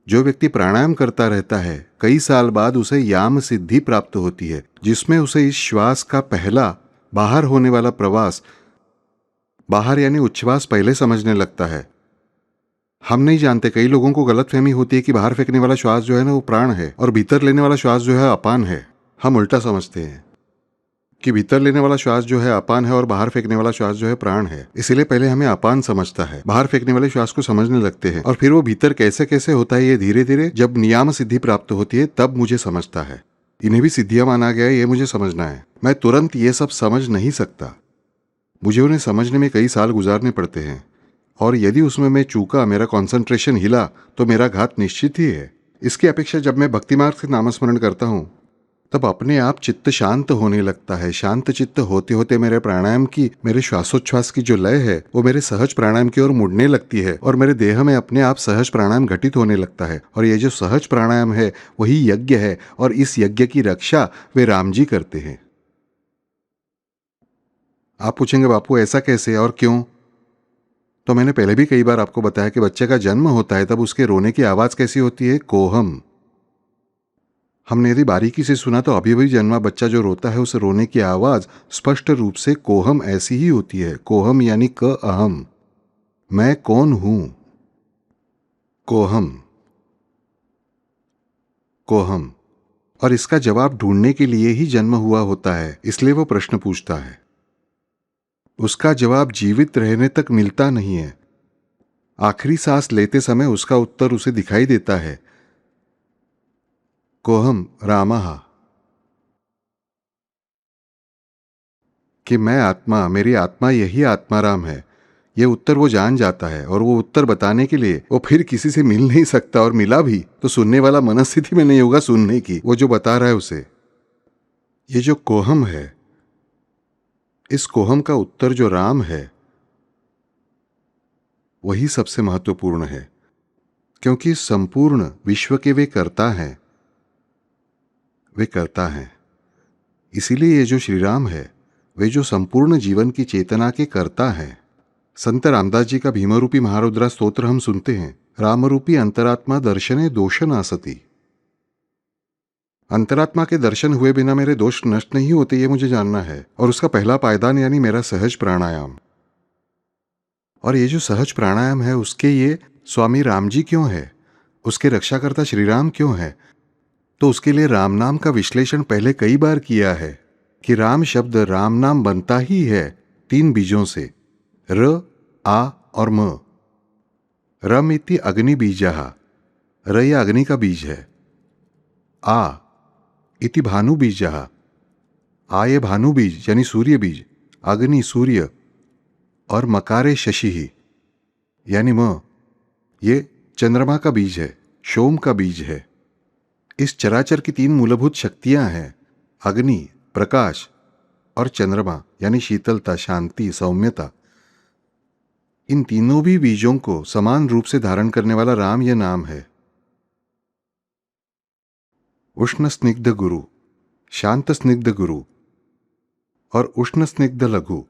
जो व्यक्ति प्राणायाम करता रहता है, कई साल बाद उसे याम सिद्धि प्राप्त होती है, जिसमें उसे इस श्वास का पहला बाहर होने वाला प्रवास, बाहर यानी उच्छ्वास, पहले समझने लगता है। हम नहीं जानते, कई लोगों को गलतफहमी होती है कि बाहर फेंकने वाला श्वास जो है ना वो प्राण है और भीतर लेने वाला श्वास जो है अपान है। हम उल्टा समझते हैं कि भीतर लेने वाला श्वास जो है अपान है और बाहर फेंकने वाला श्वास जो है प्राण है। इसीलिए पहले हमें अपान समझता है, बाहर फेंकने वाले श्वास को समझने लगते हैं और फिर वो भीतर कैसे कैसे होता है, ये धीरे धीरे जब नियाम सिद्धि प्राप्त होती है तब मुझे समझता है। इन्हें भी सिद्धियां माना गया है, ये मुझे समझना है। मैं तुरंत ये सब समझ नहीं सकता, मुझे उन्हें समझने में कई साल गुजारने पड़ते हैं। और यदि उसमें मैं चूका, मेरा कॉन्सेंट्रेशन हिला, तो मेरा घात निश्चित ही है। इसकी अपेक्षा जब मैं भक्ति मार्ग से नामस्मरण करता हूँ तब अपने आप चित्त शांत होने लगता है। शांत चित्त होते होते मेरे प्राणायाम की, मेरे श्वासोच्छ्वास की जो लय है वो मेरे सहज प्राणायाम की ओर मुड़ने लगती है और मेरे देह में अपने आप सहज प्राणायाम घटित होने लगता है। और ये जो सहज प्राणायाम है वही यज्ञ है और इस यज्ञ की रक्षा वे राम जी करते हैं। आप पूछेंगे बापू ऐसा कैसे और क्यों? तो मैंने पहले भी कई बार आपको बताया कि बच्चे का जन्म होता है तब उसके रोने की आवाज कैसी होती है? कोहम। हमने यदि बारीकी से सुना तो अभी जन्मा बच्चा जो रोता है उस रोने की आवाज स्पष्ट रूप से कोहम ऐसी ही होती है। कोहम यानी क अहम, मैं कौन हूं। कोहम, कोहम। और इसका जवाब ढूंढने के लिए ही जन्म हुआ होता है, इसलिए वो प्रश्न पूछता है। उसका जवाब जीवित रहने तक मिलता नहीं है। आखिरी सांस लेते समय उसका उत्तर उसे दिखाई देता है। कोहम रामः, कि मैं आत्मा, मेरी आत्मा यही आत्माराम है। ये उत्तर वो जान जाता है और वो उत्तर बताने के लिए वो फिर किसी से मिल नहीं सकता, और मिला भी तो सुनने वाला मनस्थिति में नहीं होगा सुनने की, वो जो बता रहा है उसे। ये जो कोहम है, इस कोहम का उत्तर जो राम है वही सबसे महत्वपूर्ण है, क्योंकि संपूर्ण विश्व के वे कर्ता हैं, वे कर्ता हैं। इसीलिए ये जो श्री राम है वे जो संपूर्ण जीवन की चेतना के कर्ता हैं। संत रामदास जी का भीमरूपी महारुद्रा स्तोत्र हम सुनते हैं, रामरूपी अंतरात्मा दर्शने दोष नासती। अंतरात्मा के दर्शन हुए बिना मेरे दोष नष्ट नहीं होते, ये मुझे जानना है। और उसका पहला पायदान यानी मेरा सहज प्राणायाम। और ये जो सहज प्राणायाम है उसके ये स्वामी राम जी क्यों है, उसके रक्षाकर्ता श्री राम क्यों है? तो उसके लिए राम नाम का विश्लेषण पहले कई बार किया है कि राम शब्द, राम नाम बनता ही है 3 बीजों से, र, आ और म। रम इति अग्नि बीजः, र यह अग्नि का बीज है। आ इति भानु बीजः, आ ये भानु बीज यानी सूर्य बीज, अग्नि सूर्य। और मकारे शशि ही यानी म, ये चंद्रमा का बीज है, सोम का बीज है। इस चराचर की तीन मूलभूत शक्तियां हैं, अग्नि, प्रकाश और चंद्रमा यानी शीतलता, शांति, सौम्यता। इन तीनों भी बीजों को समान रूप से धारण करने वाला राम यह नाम है। उष्ण स्निग्ध गुरु, शांत स्निग्ध गुरु और उष्ण स्निग्ध लघु,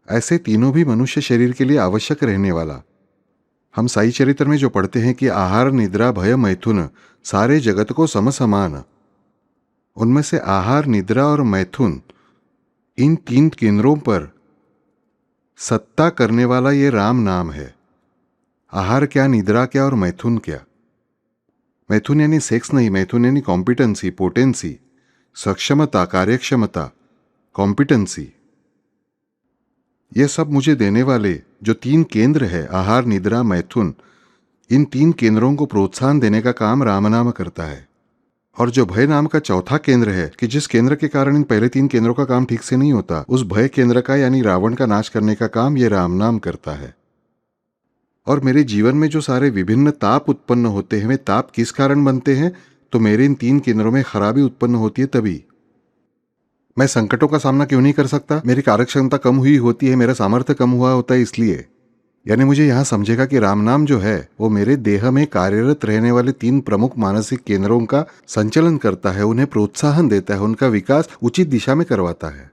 ऐसे तीनों भी मनुष्य शरीर के लिए आवश्यक रहने वाला। हम साई चरित्र में जो पढ़ते हैं कि आहार, निद्रा, भय, मैथुन सारे जगत को समसमान, उनमें से आहार, निद्रा और मैथुन, इन तीन केंद्रों पर सत्ता करने वाला ये राम नाम है। आहार क्या, निद्रा क्या और मैथुन क्या? मैथुन यानी सेक्स नहीं, मैथुन यानी कॉम्पिटेंसी, पोटेंसी, सक्षमता, कार्यक्षमता, कॉम्पिटेंसी। ये सब मुझे देने वाले जो तीन केंद्र है, आहार, निद्रा, मैथुन, इन तीन केंद्रों को प्रोत्साहन देने का काम राम नाम करता है। और जो भय नाम का चौथा केंद्र है कि जिस केंद्र के कारण इन पहले तीन केंद्रों का काम ठीक से नहीं होता, उस भय केंद्र का यानी रावण का नाश करने का काम ये राम नाम करता है। और मेरे जीवन में जो सारे विभिन्न ताप उत्पन्न होते हैं, वे ताप किस कारण बनते हैं? तो मेरे इन तीन केंद्रों में खराबी उत्पन्न होती है तभी। मैं संकटों का सामना क्यों नहीं कर सकता? मेरी कार्यक्षमता कम हुई होती है, मेरा सामर्थ्य कम हुआ होता है इसलिए। यानी मुझे यहां समझेगा कि राम नाम जो है वो मेरे देह में कार्यरत रहने वाले तीन प्रमुख मानसिक केंद्रों का संचालन करता है, उन्हें प्रोत्साहन देता है, उनका विकास उचित दिशा में करवाता है।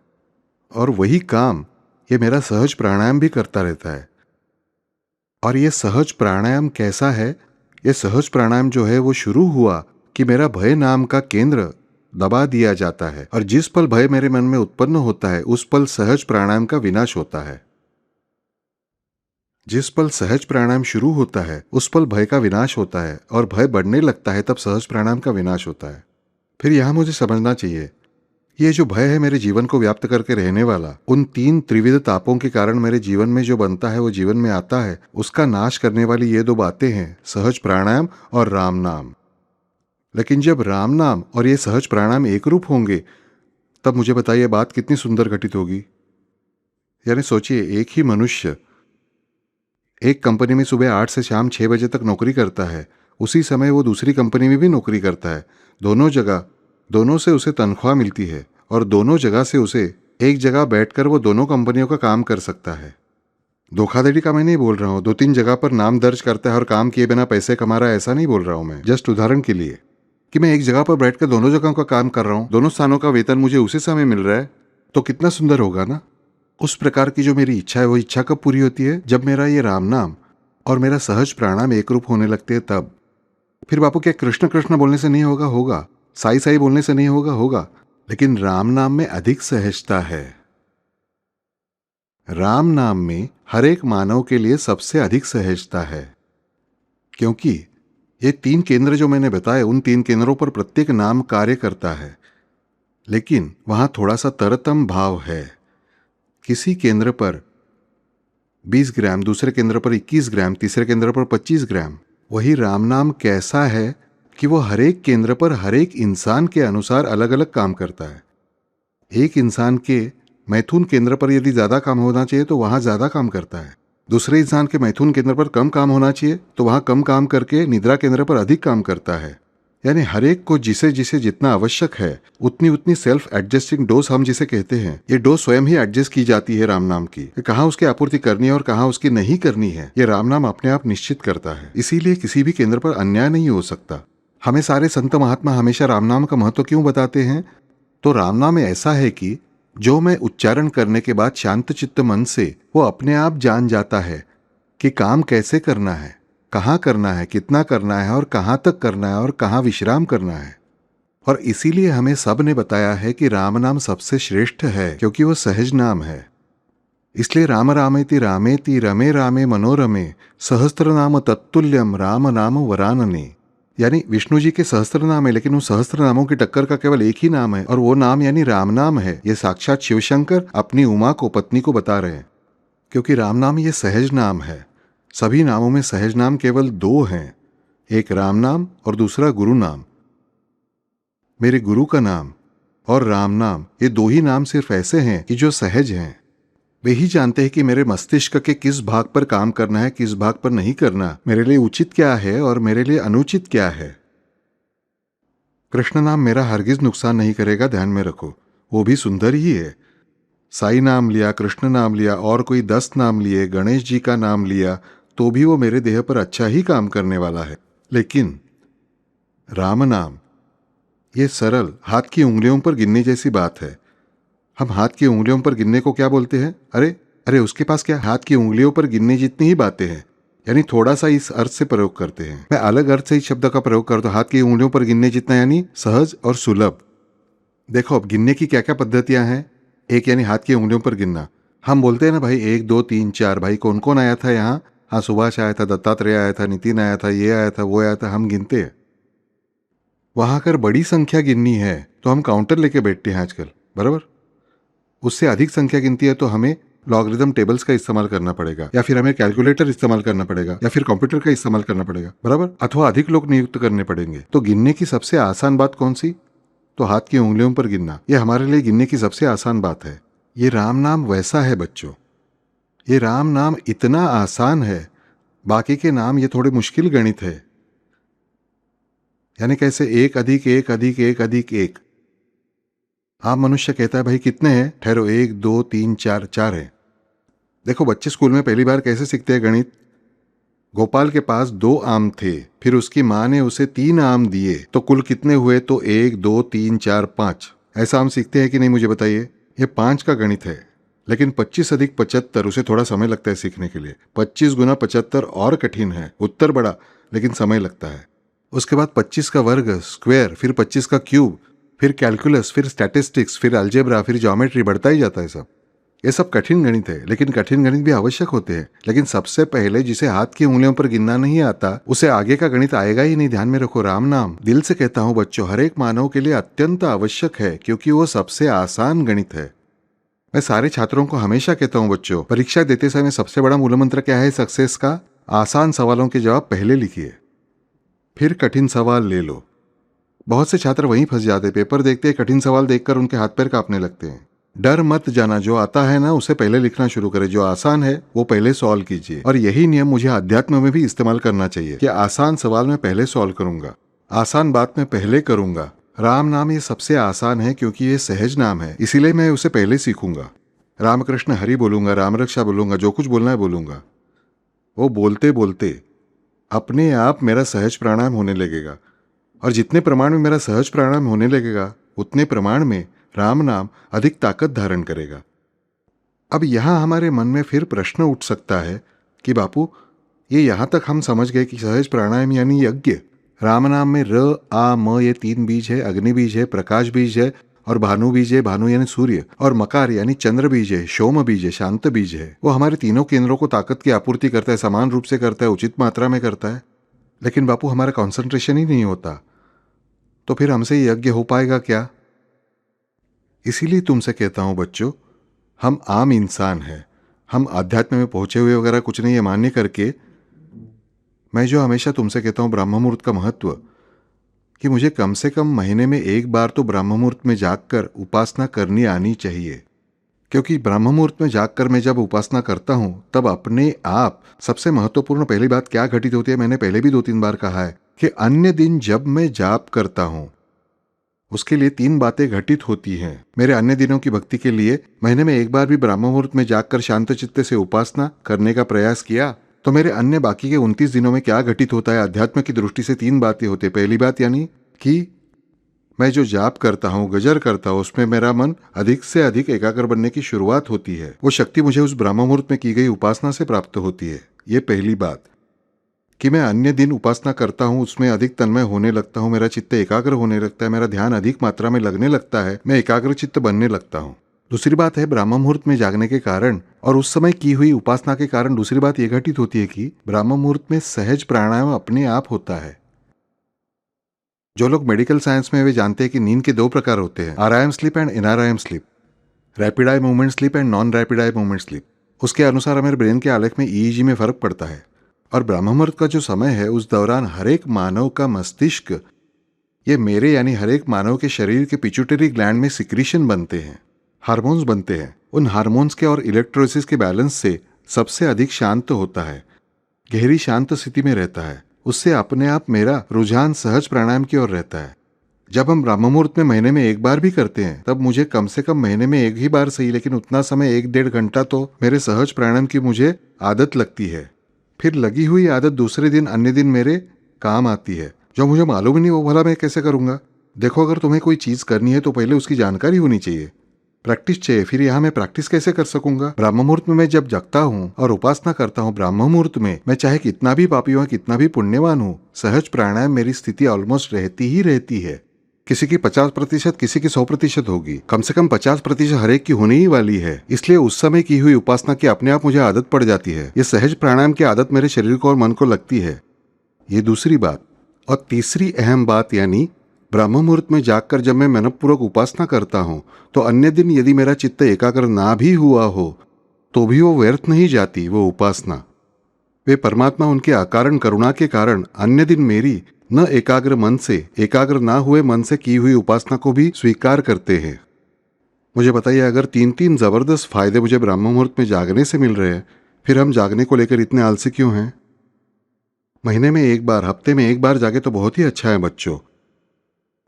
और वही काम ये मेरा सहज प्राणायाम भी करता रहता है। और ये सहज प्राणायाम कैसा है? ये सहज प्राणायाम जो है वो शुरू हुआ कि मेरा भय नाम का केंद्र दबा दिया जाता है, और जिस पल भय मेरे मन में उत्पन्न होता है उस पल सहज प्राणायाम का विनाश होता है। जिस पल सहज प्राणायाम शुरू होता है उस पल भय का विनाश होता है, और भय बढ़ने लगता है तब सहज प्राणायाम का विनाश होता है। फिर यहां मुझे समझना चाहिए, ये जो भय है मेरे जीवन को व्याप्त करके रहने वाला, उन तीन त्रिविध तापों के कारण मेरे जीवन में जो बनता है वो जीवन में आता है, उसका नाश करने वाली ये दो बातें हैं, सहज प्राणायाम और राम नाम। लेकिन जब राम नाम और ये सहज प्राणायाम एक रूप होंगे तब मुझे बताइए बात कितनी सुंदर घटित होगी। यानी सोचिए, एक ही मनुष्य एक कंपनी में सुबह 8 से शाम 6 बजे तक नौकरी करता है, उसी समय वो दूसरी कंपनी में भी नौकरी करता है। दोनों से उसे तनख्वाह मिलती है, और दोनों जगह से उसे एक जगह बैठकर वो दोनों कंपनियों का काम कर सकता है। धोखाधड़ी का मैं नहीं बोल रहा हूँ, 2-3 जगह पर नाम दर्ज करता है और काम किए बिना पैसे कमा रहा है, ऐसा नहीं बोल रहा हूँ मैं। जस्ट उदाहरण के लिए कि मैं एक जगह पर बैठकर दोनों जगहों का काम कर रहा हूँ, दोनों स्थानों का वेतन मुझे उसी समय मिल रहा है, तो कितना सुंदर होगा ना। उस प्रकार की जो मेरी इच्छा है वो इच्छा कब पूरी होती है? जब मेरा ये राम नाम और मेरा सहज प्राणायाम एक रूप होने लगते हैं तब। फिर बापू क्या कृष्ण कृष्ण बोलने से नहीं होगा? होगा। साई साई बोलने से नहीं होगा? होगा। लेकिन राम नाम में अधिक सहजता है। राम नाम में हर एक मानव के लिए सबसे अधिक सहजता है, क्योंकि ये तीन केंद्र जो मैंने बताए, उन तीन केंद्रों पर प्रत्येक नाम कार्य करता है, लेकिन वहां थोड़ा सा तरतम भाव है। किसी केंद्र पर 20 ग्राम, दूसरे केंद्र पर 21 ग्राम, तीसरे केंद्र पर 25 ग्राम। वही राम नाम कैसा है कि वो हर एक केंद्र पर हर एक इंसान के अनुसार अलग अलग काम करता है। एक इंसान के मैथुन केंद्र पर यदि ज्यादा काम होना चाहिए तो वहां ज्यादा काम करता है, दूसरे इंसान के मैथुन केंद्र पर कम काम होना चाहिए तो वहां कम काम करके निद्रा केंद्र पर अधिक काम करता है। यानी हर एक को जिसे जिसे जितना आवश्यक है उतनी उतनी सेल्फ एडजस्टिंग डोज हम जिसे कहते हैं, ये डोज स्वयं ही एडजस्ट की जाती है राम नाम की। कहाँ उसकी आपूर्ति करनी है और कहाँ उसकी नहीं करनी है, ये राम नाम अपने आप निश्चित करता है। इसीलिए किसी भी केंद्र पर अन्याय नहीं हो सकता। हमें सारे संत महात्मा हमेशा राम नाम का महत्व क्यों बताते हैं? तो राम नाम ऐसा है कि जो मैं उच्चारण करने के बाद शांत चित्त मन से वो अपने आप जान जाता है कि काम कैसे करना है, कहाँ करना है, कितना करना है और कहाँ तक करना है और कहाँ विश्राम करना है। और इसीलिए हमें सब ने बताया है कि राम नाम सबसे श्रेष्ठ है, क्योंकि वो सहज नाम है। इसलिए राम रामेति रमे रामे मनोरमे सहस्त्र नाम तत्तुल्यम राम नाम वरानने। यानी विष्णु जी के सहस्त्र नाम है, लेकिन उन सहस्त्र नामों की टक्कर का केवल एक ही नाम है, और वो नाम यानी राम नाम है। ये साक्षात शिवशंकर अपनी उमा को, पत्नी को बता रहे हैं, क्योंकि राम नाम ये सहज नाम है। सभी नामों में सहज नाम केवल दो हैं, एक राम नाम और दूसरा गुरु नाम। मेरे गुरु का नाम और राम नाम, ये दो ही नाम सिर्फ ऐसे हैं कि जो सहज हैं। वे ही जानते हैं कि मेरे मस्तिष्क के किस भाग पर काम करना है, किस भाग पर नहीं करना, मेरे लिए उचित क्या है और मेरे लिए अनुचित क्या है। कृष्ण नाम मेरा हरगिज नुकसान नहीं करेगा, ध्यान में रखो। वो भी सुंदर ही है। साई नाम लिया, कृष्ण नाम लिया, और कोई 10 नाम लिए, गणेश जी का नाम लिया, तो भी वो मेरे देह पर अच्छा ही काम करने वाला है। लेकिन राम नाम, ये सरल हाथ की उंगलियों पर गिनने जैसी बात है। हम हाथ की उंगलियों पर गिनने को क्या बोलते हैं? अरे अरे, उसके पास क्या हाथ की उंगलियों पर गिनने जितनी ही बातें हैं, यानी थोड़ा सा इस अर्थ से प्रयोग करते हैं। मैं अलग अर्थ से इस शब्द का प्रयोग करता हूं, हाथ की उंगलियों पर गिनने जितना, यानी सहज और सुलभ। देखो अब गिनने की क्या क्या पद्धतियां हैं। एक यानी हाथ की उंगलियों पर गिनना। हम बोलते हैं ना भाई 1 2 3 4, भाई कौन कौन आया था यहाँ? हाँ, सुभाष आया था, दत्तात्रेय आया था, नितिन आया था, ये आया था, वो आया था, हम गिनते हैं। वहां अगर बड़ी संख्या गिननी है तो हम काउंटर लेके बैठते हैं आजकल, बराबर। उससे अधिक संख्या गिनती है तो हमें लॉगरिदम टेबल्स का इस्तेमाल करना पड़ेगा, या फिर हमें कैलकुलेटर इस्तेमाल करना पड़ेगा, या फिर कंप्यूटर का इस्तेमाल करना पड़ेगा, बराबर। अथवा अधिक लोग नियुक्त करने पड़ेंगे। तो गिनने की सबसे आसान बात कौन सी? तो हाथ की उंगलियों पर गिनना। यह हमारे लिए गिनने की सबसे आसान बात है। ये राम नाम वैसा है बच्चों। ये राम नाम इतना आसान है, बाकी के नाम ये थोड़े मुश्किल गणित है। यानी कैसे? 1 अधिक 1 अधिक 1 अधिक 1। आम मनुष्य कहता है भाई कितने हैं? ठहरो, 1 2 3 4, 4 है। देखो बच्चे स्कूल में पहली बार कैसे सीखते हैं गणित? गोपाल के पास 2 आम थे, फिर उसकी माँ ने उसे 3 आम दिए, तो कुल कितने हुए? तो 1 2 3 4 5। ऐसा हम सीखते हैं कि नहीं, मुझे बताइए। ये 5 का गणित है। लेकिन 25 अधिक 75, उसे थोड़ा समय लगता है सीखने के लिए। 25 गुना 75 और कठिन है। उत्तर बड़ा, लेकिन समय लगता है। उसके बाद 25 का वर्ग, स्क्वायर, फिर 25 का क्यूब, फिर कैलकुलस, फिर स्टैटिस्टिक्स, फिर अलजेब्रा, फिर ज्योमेट्री, बढ़ता ही जाता है सब। ये सब कठिन गणित है, लेकिन कठिन गणित भी आवश्यक होते हैं। लेकिन सबसे पहले जिसे हाथ की उंगलियों पर गिनना नहीं आता, उसे आगे का गणित आएगा ही नहीं। ध्यान में रखो, राम नाम दिल से कहता हूं बच्चों, हर एक मानव के लिए अत्यंत आवश्यक है, क्योंकि वो सबसे आसान गणित है। मैं सारे छात्रों को हमेशा कहता हूं बच्चों, परीक्षा देते समय सबसे बड़ा मूल मंत्र क्या है सक्सेस का? आसान सवालों के जवाब पहले लिखिए, फिर कठिन सवाल ले लो। बहुत से छात्र वहीं फंस जाते, पेपर देखते हैं, कठिन सवाल देखकर उनके हाथ पैर कांपने लगते हैं। डर मत जाना, जो आता है ना उसे पहले लिखना शुरू करें, जो आसान है वो पहले सॉल्व कीजिए। और यही नियम मुझे अध्यात्म में भी इस्तेमाल करना चाहिए कि आसान सवाल मैं पहले सॉल्व करूंगा, आसान बात मैं पहले करूंगा। राम नाम ये सबसे आसान है क्योंकि ये सहज नाम है, इसीलिए मैं उसे पहले सीखूंगा। रामकृष्ण हरि बोलूंगा, राम रक्षा बोलूंगा, जो कुछ बोलना है बोलूंगा। वो बोलते बोलते अपने आप मेरा सहज प्राणायाम होने लगेगा, और जितने प्रमाण में मेरा सहज प्राणायाम होने लगेगा उतने प्रमाण में राम नाम अधिक ताकत धारण करेगा। अब यहां हमारे मन में फिर प्रश्न उठ सकता है कि बापू, ये यहां तक हम समझ गए कि सहज प्राणायाम यानी यज्ञ। राम नाम में र आ म ये 3 बीज है, अग्नि बीज है, प्रकाश बीज है, और भानु बीज है, भानु यानी सूर्य, और मकार यानी चंद्र बीज है, सोम बीज है, शांत बीज है। वो हमारे तीनों केंद्रों को ताकत की आपूर्ति करता है, समान रूप से करता है, उचित मात्रा में करता है। लेकिन बापू हमारा कॉन्सेंट्रेशन ही नहीं होता, तो फिर हमसे यज्ञ हो पाएगा क्या? इसीलिए तुमसे कहता हूं बच्चों, हम आम इंसान हैं, हम आध्यात्म में पहुंचे हुए वगैरह कुछ नहीं है मान्य करके, मैं जो हमेशा तुमसे कहता हूं ब्रह्म मुहूर्त का महत्व, कि मुझे कम से कम महीने में एक बार तो ब्रह्म मुहूर्त में जागकर उपासना करनी आनी चाहिए। क्योंकि ब्रह्म मुहूर्त में जागकर मैं जब उपासना करता हूं, तब अपने आप सबसे महत्वपूर्ण पहली बात क्या घटित होती है, मैंने पहले भी 2-3 बार कहा है कि अन्य दिन जब मैं जाप करता हूं उसके लिए 3 बातें घटित होती हैं। मेरे अन्य दिनों की भक्ति के लिए महीने में एक बार भी ब्रह्म मुहूर्त में जागकर शांत चित्त से उपासना करने का प्रयास किया, तो मेरे अन्य बाकी के 29 दिनों में क्या घटित होता है? अध्यात्म की दृष्टि से 3 बातें होती है। पहली बात यानी कि मैं जो जाप करता हूँ, गजर करता हूँ, उसमें मेरा मन अधिक से अधिक एकाग्र बनने की शुरुआत होती है। वो शक्ति मुझे उस ब्रह्म मुहूर्त में की गई उपासना से प्राप्त होती है। ये पहली बात कि मैं अन्य दिन उपासना करता हूँ, उसमें अधिक तन्मय होने लगता हूँ, मेरा चित्त एकाग्र होने लगता है, मेरा ध्यान अधिक मात्रा में लगने लगता है, मैं एकाग्र चित्त बनने लगता हूँ। दूसरी बात है ब्रह्म मुहूर्त में जागने के कारण और उस समय की हुई उपासना के कारण दूसरी बात यह घटित होती है कि ब्रह्म मुहूर्त में सहज प्राणायाम अपने आप होता है। जो लोग मेडिकल साइंस में वे जानते हैं कि नींद के 2 प्रकार होते हैं, REM sleep and NREM sleep, rapid eye movement sleep and non rapid eye movement sleep. उसके अनुसार हमारे ब्रेन के आलेख में ईईजी में फर्क पड़ता है। और ब्रह्म मुहूर्त का जो समय है उस दौरान हर एक मानव का मस्तिष्क, ये मेरे यानी हर एक मानव के शरीर के पिट्यूटरी ग्लैंड में सिक्रीशन बनते हैं, हार्मोन्स बनते हैं। उन हार्मोन्स के और इलेक्ट्रोलिसिस के बैलेंस से सबसे अधिक शांत होता है, गहरी शांत स्थिति में रहता है। उससे अपने आप मेरा रुझान सहज प्राणायाम की ओर रहता है। जब हम ब्रह्म मुहूर्त में महीने में एक बार भी करते हैं तब मुझे कम से कम महीने में एक ही बार सही लेकिन उतना समय 1-1.5 घंटा तो मेरे सहज प्राणायाम की मुझे आदत लगती है। फिर लगी हुई आदत दूसरे दिन अन्य दिन मेरे काम आती है। जो मुझे मालूम ही नहीं वो भला मैं कैसे करूंगा। देखो, अगर तुम्हें कोई चीज करनी है तो पहले उसकी जानकारी होनी चाहिए, प्रैक्टिस चाहिए। फिर यहाँ मैं प्रैक्टिस कैसे कर सकूंगा? ब्रह्म मुहूर्त में मैं जब जगता हूँ और उपासना करता हूँ, ब्रह्म मुहूर्त में मैं चाहे कितना भी पापी हूँ, कितना भी पुण्यवान हूँ, सहज प्राणायाम मेरी स्थिति ऑलमोस्ट रहती ही रहती है। किसी की 50%, किसी की 100% होगी, कम से कम 50% हर एक की होने ही वाली है। इसलिए उस समय की हुई उपासना की अपने आप मुझे आदत पड़ जाती है। ये सहज प्राणायाम की आदत मेरे शरीर को और मन को लगती है। ये दूसरी बात। और तीसरी अहम बात, यानी ब्रह्म मुहूर्त में जागकर जब मैं मनपूर्वक उपासना करता हूँ तो अन्य दिन यदि मेरा चित्त एकाग्र ना भी हुआ हो तो भी वो व्यर्थ नहीं जाती वो उपासना। वे परमात्मा उनके अकारण करुणा के कारण अन्य दिन मेरी न एकाग्र मन से, एकाग्र ना हुए मन से की हुई उपासना को भी स्वीकार करते हैं। मुझे बताइए, अगर 3-3 जबरदस्त फायदे मुझे ब्रह्म मुहूर्त में जागने से मिल रहे हैं, फिर हम जागने को लेकर इतने आलसी क्यों हैं? महीने में एक बार, हफ्ते में एक बार जागे तो बहुत ही अच्छा है बच्चों।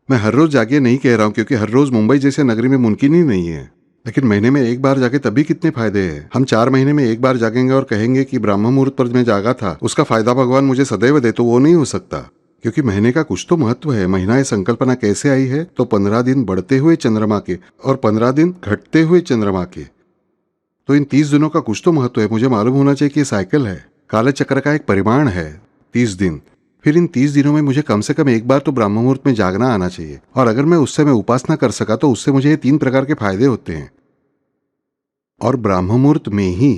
मैं हर रोज जागिए नहीं कह रहा हूं, क्योंकि हर रोज मुंबई जैसे नगरी में मुमकिन ही नहीं है। लेकिन महीने में एक बार जागे तभी कितने फायदे हैं। हम 4 महीने में एक बार जागेंगे और कहेंगे कि ब्रह्म मुहूर्त पर मैं जागा था, उसका फायदा भगवान मुझे सदैव दे, तो वो नहीं हो सकता। क्योंकि महीने का कुछ तो महत्व है। महीना ये संकल्पना कैसे आई है? तो 15 दिन बढ़ते हुए चंद्रमा के और 15 दिन घटते हुए चंद्रमा के। तो इन 30 दिनों का कुछ तो महत्व है। मुझे मालूम होना चाहिए कि ये साइकिल है, काले चक्र का एक परिमाण है 30 दिन। फिर इन 30 दिनों में मुझे कम से कम एक बार तो ब्रह्म मुहूर्त में जागना आना चाहिए। और अगर मैं उससे मैं उपासना कर सका तो उससे मुझे ये 3 प्रकार के फायदे होते हैं। और ब्रह्म मुहूर्त में ही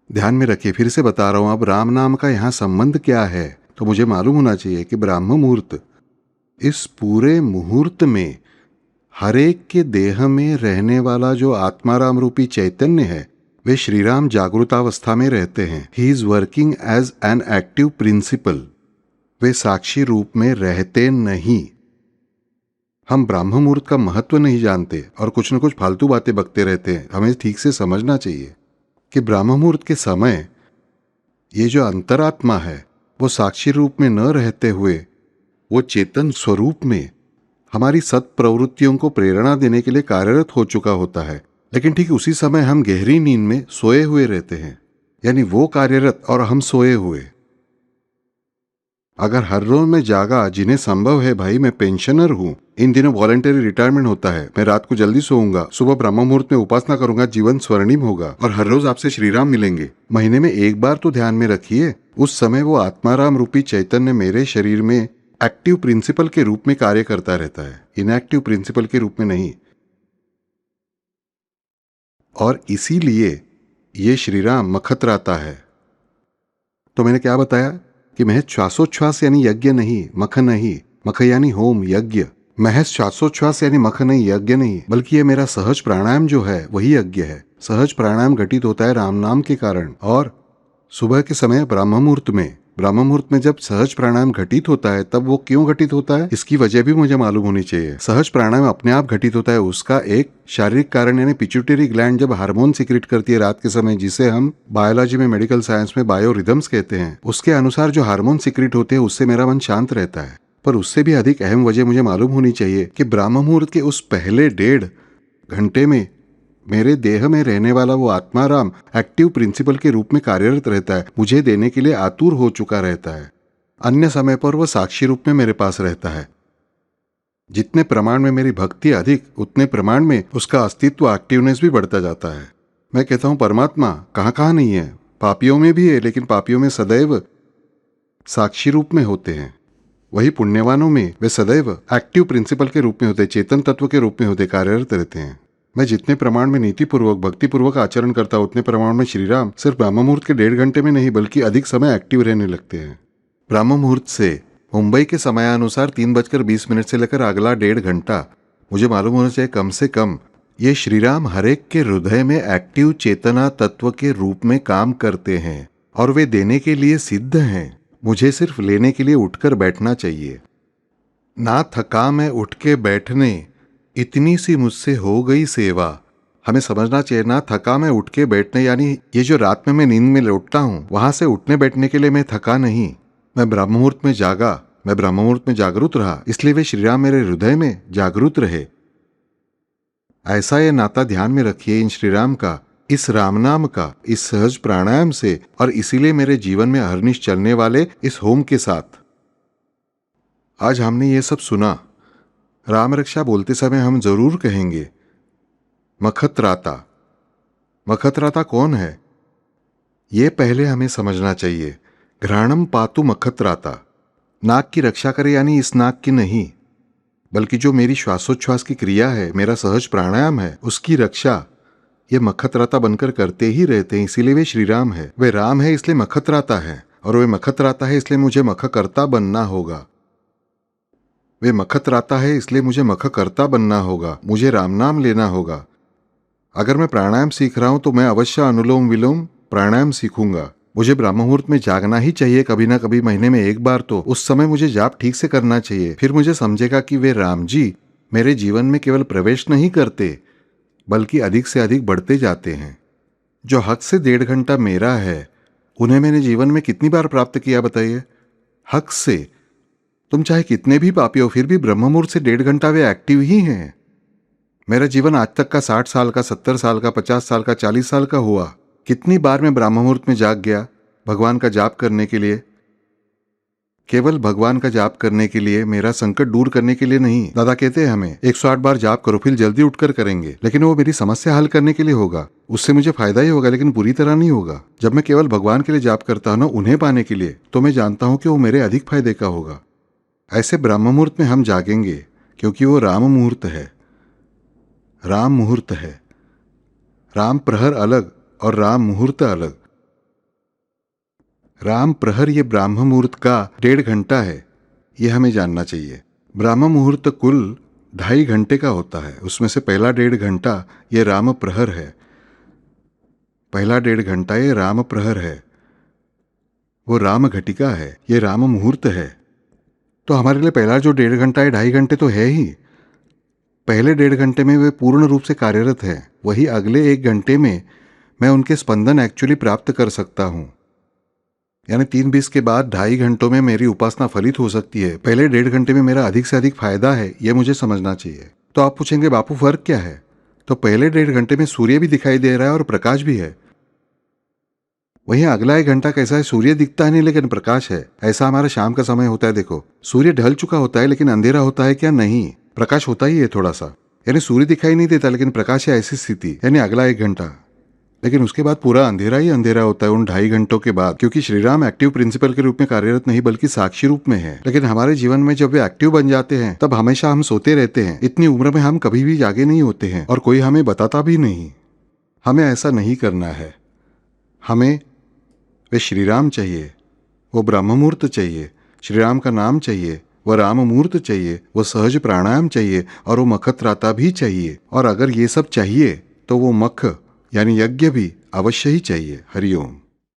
ध्यान में रखिए, फिर से बता रहा हूं, अब राम नाम का यहाँ संबंध क्या है? तो मुझे मालूम होना चाहिए कि ब्रह्म मुहूर्त, इस पूरे मुहूर्त में हर एक के देह में रहने वाला जो आत्माराम रूपी चैतन्य है, वे श्रीराम जागृतावस्था में रहते हैं। He is working as an active principle. वे साक्षी रूप में रहते नहीं। हम ब्रह्म मुहूर्त का महत्व नहीं जानते और कुछ न कुछ फालतू बातें बकते रहते हैं। हमें ठीक से समझना चाहिए कि ब्रह्म मुहूर्त के समय ये जो अंतरात्मा है वो साक्षी रूप में न रहते हुए वो चेतन स्वरूप में हमारी सत प्रवृत्तियों को प्रेरणा देने के लिए कार्यरत हो चुका होता है। लेकिन ठीक उसी समय हम गहरी नींद में सोए हुए रहते हैं, यानी वो कार्यरत और हम सोए हुए। अगर हर रोज मैं जागा, जिन्हें संभव है, भाई मैं पेंशनर हूं, इन दिनों वॉलंटरी रिटायरमेंट होता है, मैं रात को जल्दी सोऊंगा, सुबह ब्रह्म मुहूर्त में उपासना करूंगा, जीवन स्वर्णिम होगा और हर रोज आपसे श्रीराम मिलेंगे। महीने में एक बार तो ध्यान में रखिए, उस समय वो आत्माराम रूपी चैतन्य मेरे शरीर में एक्टिव प्रिंसिपल के रूप में कार्य करता रहता है, इनएक्टिव प्रिंसिपल के रूप में नहीं। और इसीलिए ये श्रीराम मखतराता है। तो मैंने क्या बताया कि महज श्वासोच्छ्वास यानी यज्ञ नहीं, मख नहीं, मख यानी होम, यज्ञ। महज श्वासोच्छ्वास यानी मख नहीं, यज्ञ नहीं, बल्कि ये मेरा सहज प्राणायाम जो है वही यज्ञ है। सहज प्राणायाम घटित होता है राम नाम के कारण। और सुबह के समय ब्रह्म मुहूर्त में जब सहज प्राणायाम घटित होता है, तब वो क्यों घटित होता है इसकी वजह भी मुझे मालूम होनी चाहिए। सहज प्राणायाम अपने आप घटित होता है, उसका एक शारीरिक कारण, यानी पिट्यूटरी ग्लैंड जब हार्मोन सिक्रेट करती है रात के समय, जिसे हम बायोलॉजी में, मेडिकल साइंस में बायो रिदम्स कहते हैं, उसके अनुसार जो हार्मोन सिक्रेट होते हैं उससे मेरा मन शांत रहता है। पर उससे भी अधिक अहम वजह मुझे मालूम होनी चाहिए कि ब्रह्म मुहूर्त के उस पहले 1.5 घंटे में मेरे देह में रहने वाला वो आत्माराम एक्टिव प्रिंसिपल के रूप में कार्यरत रहता है, मुझे देने के लिए आतुर हो चुका रहता है। अन्य समय पर वो साक्षी रूप में मेरे पास रहता है। जितने प्रमाण में मेरी भक्ति अधिक, उतने प्रमाण में उसका अस्तित्व, एक्टिवनेस भी बढ़ता जाता है। मैं कहता हूं परमात्मा कहां कहां नहीं है, पापियों में भी है, लेकिन पापियों में सदैव साक्षी रूप में होते हैं। वही पुण्यवानों में वे सदैव एक्टिव प्रिंसिपल के रूप में होते, चेतन तत्व के रूप में होते, कार्यरत रहते हैं। मैं जितने प्रमाण में नीतिपूर्वक, भक्तिपूर्वक आचरण करता हूं, उतने प्रमाण में श्रीराम सिर्फ ब्रह्म मुहूर्त के 1.5 घंटे में नहीं, बल्कि अधिक समय एक्टिव रहने लगते हैं। ब्रह्म मुहूर्त से मुंबई के समयानुसार 3:20 से लेकर अगला 1.5 घंटा मुझे मालूम होना चाहिए कम से कम ये श्रीराम हरेक के हृदय में एक्टिव चेतना तत्व के रूप में काम करते हैं और वे देने के लिए सिद्ध हैं। मुझे सिर्फ लेने के लिए उठकर बैठना चाहिए। ना थका मैं उठ के बैठने, इतनी सी मुझसे हो गई सेवा। हमें समझना चाहिए, ना थका मैं उठ के बैठने, यानी ये जो रात में मैं नींद में लौटता हूँ, वहां से उठने बैठने के लिए मैं थका नहीं। मैं ब्रह्म मुहूर्त में जागा, मैं ब्रह्म मुहूर्त में जागरूक रहा, इसलिए वे श्रीराम मेरे हृदय में जागरूक रहे। ऐसा ये नाता ध्यान में रखिए इन श्रीराम का, इस राम नाम का, इस सहज प्राणायाम से, और इसीलिए मेरे जीवन में अहर्निश चलने वाले इस होम के साथ। आज हमने ये सब सुना। राम रक्षा बोलते समय हम जरूर कहेंगे मखतराता। मखतराता कौन है ये पहले हमें समझना चाहिए। घ्राणम पातु मखतराता, नाक की रक्षा करे, यानी इस नाक की नहीं, बल्कि जो मेरी श्वासोच्छ्वास की क्रिया है, मेरा सहज प्राणायाम है, उसकी रक्षा ये मखतराता बनकर करते ही रहते हैं। इसीलिए वे श्रीराम है। वे राम है इसलिए मखतराता है, और वे मखतराता है इसलिए मुझे मखकर्ता बनना होगा। वे मखतराता है इसलिए मुझे मखकर्ता बनना होगा, मुझे राम नाम लेना होगा। अगर मैं प्राणायाम सीख रहा हूं तो मैं अवश्य अनुलोम विलोम प्राणायाम सीखूंगा। मुझे ब्रह्म मुहूर्त में जागना ही चाहिए, कभी ना कभी, महीने में एक बार तो। उस समय मुझे जाप ठीक से करना चाहिए। फिर मुझे समझेगा कि वे राम जी मेरे जीवन में केवल प्रवेश नहीं करते, बल्कि अधिक से अधिक बढ़ते जाते हैं। जो हक से 1.5 घंटा मेरा है, उन्हें मैंने जीवन में कितनी बार प्राप्त किया बताइए? हक से। तुम चाहे कितने भी पापी हो, फिर भी ब्रह्म मुहूर्त से 1.5 घंटा वे एक्टिव ही हैं। मेरा जीवन आज तक का 60 साल का, 70 साल का, 50 साल का, 40 साल का हुआ। कितनी बार मैं ब्रह्म मुहूर्त में जाग गया भगवान का जाप करने के लिए, केवल भगवान का जाप करने के लिए, मेरा संकट दूर करने के लिए नहीं। दादा कहते हैं हमें 108 बार जाप करो, फिर जल्दी उठकर करेंगे, लेकिन वो मेरी समस्या हल करने के लिए होगा। उससे मुझे फायदा ही होगा, लेकिन पूरी तरह नहीं होगा। जब मैं केवल भगवान के लिए जाप करता हूं ना, उन्हें पाने के लिए, तो मैं जानता हूं कि वो मेरे अधिक फायदे का होगा। ऐसे ब्रह्म मुहूर्त में हम जागेंगे, क्योंकि वो राम मुहूर्त है। राम मुहूर्त है। राम प्रहर अलग और राम मुहूर्त अलग। राम प्रहर ये ब्रह्म मुहूर्त का 1.5 घंटा है, ये हमें जानना चाहिए। ब्रह्म मुहूर्त कुल 2.5 घंटे का होता है, उसमें से पहला 1.5 घंटा ये राम प्रहर है। पहला 1.5 घंटा ये राम प्रहर है, वो राम घटिका है, ये राम मुहूर्त है। तो हमारे लिए पहला जो 1.5 घंटा है, 2.5 घंटे तो है ही। पहले 1.5 घंटे में वे पूर्ण रूप से कार्यरत है, वही अगले 1 घंटे में मैं उनके स्पंदन एक्चुअली प्राप्त कर सकता हूं। यानी 3:20 के बाद 2.5 घंटों में मेरी उपासना फलित हो सकती है। पहले 1.5 घंटे में मेरा अधिक से अधिक फायदा है, यह मुझे समझना चाहिए। तो आप पूछेंगे बापू फर्क क्या है? तो पहले 1.5 घंटे में सूर्य भी दिखाई दे रहा है और प्रकाश भी है। वहीं अगला 1 घंटा कैसा है? सूर्य दिखता है नहीं, लेकिन प्रकाश है। ऐसा हमारा शाम का समय होता है। देखो, सूर्य ढल चुका होता है, लेकिन अंधेरा होता है क्या? नहीं, प्रकाश होता ही है थोड़ा सा। यानी सूर्य दिखाई नहीं देता, लेकिन प्रकाश है, ऐसी स्थिति। यानी अगला 1 घंटा, लेकिन उसके बाद पूरा अंधेरा ही अंधेरा होता है उन 2.5 घंटों के बाद, क्योंकि श्रीराम एक्टिव प्रिंसिपल के रूप में कार्यरत नहीं, बल्कि साक्षी रूप में है। लेकिन हमारे जीवन में जब वे एक्टिव बन जाते हैं, तब हमेशा हम सोते रहते हैं। इतनी उम्र में हम कभी भी जागे नहीं होते हैं, और कोई हमें बताता भी नहीं। हमें ऐसा नहीं करना है। हमें वे श्रीराम चाहिए, वो ब्रह्म मुहूर्त चाहिए, श्रीराम का नाम चाहिए, वह राम मुहूर्त चाहिए, वो सहज प्राणायाम चाहिए, और वो मखतराता भी चाहिए। और अगर ये सब चाहिए तो वो मख यानी यज्ञ भी अवश्य ही चाहिए। हरिओम।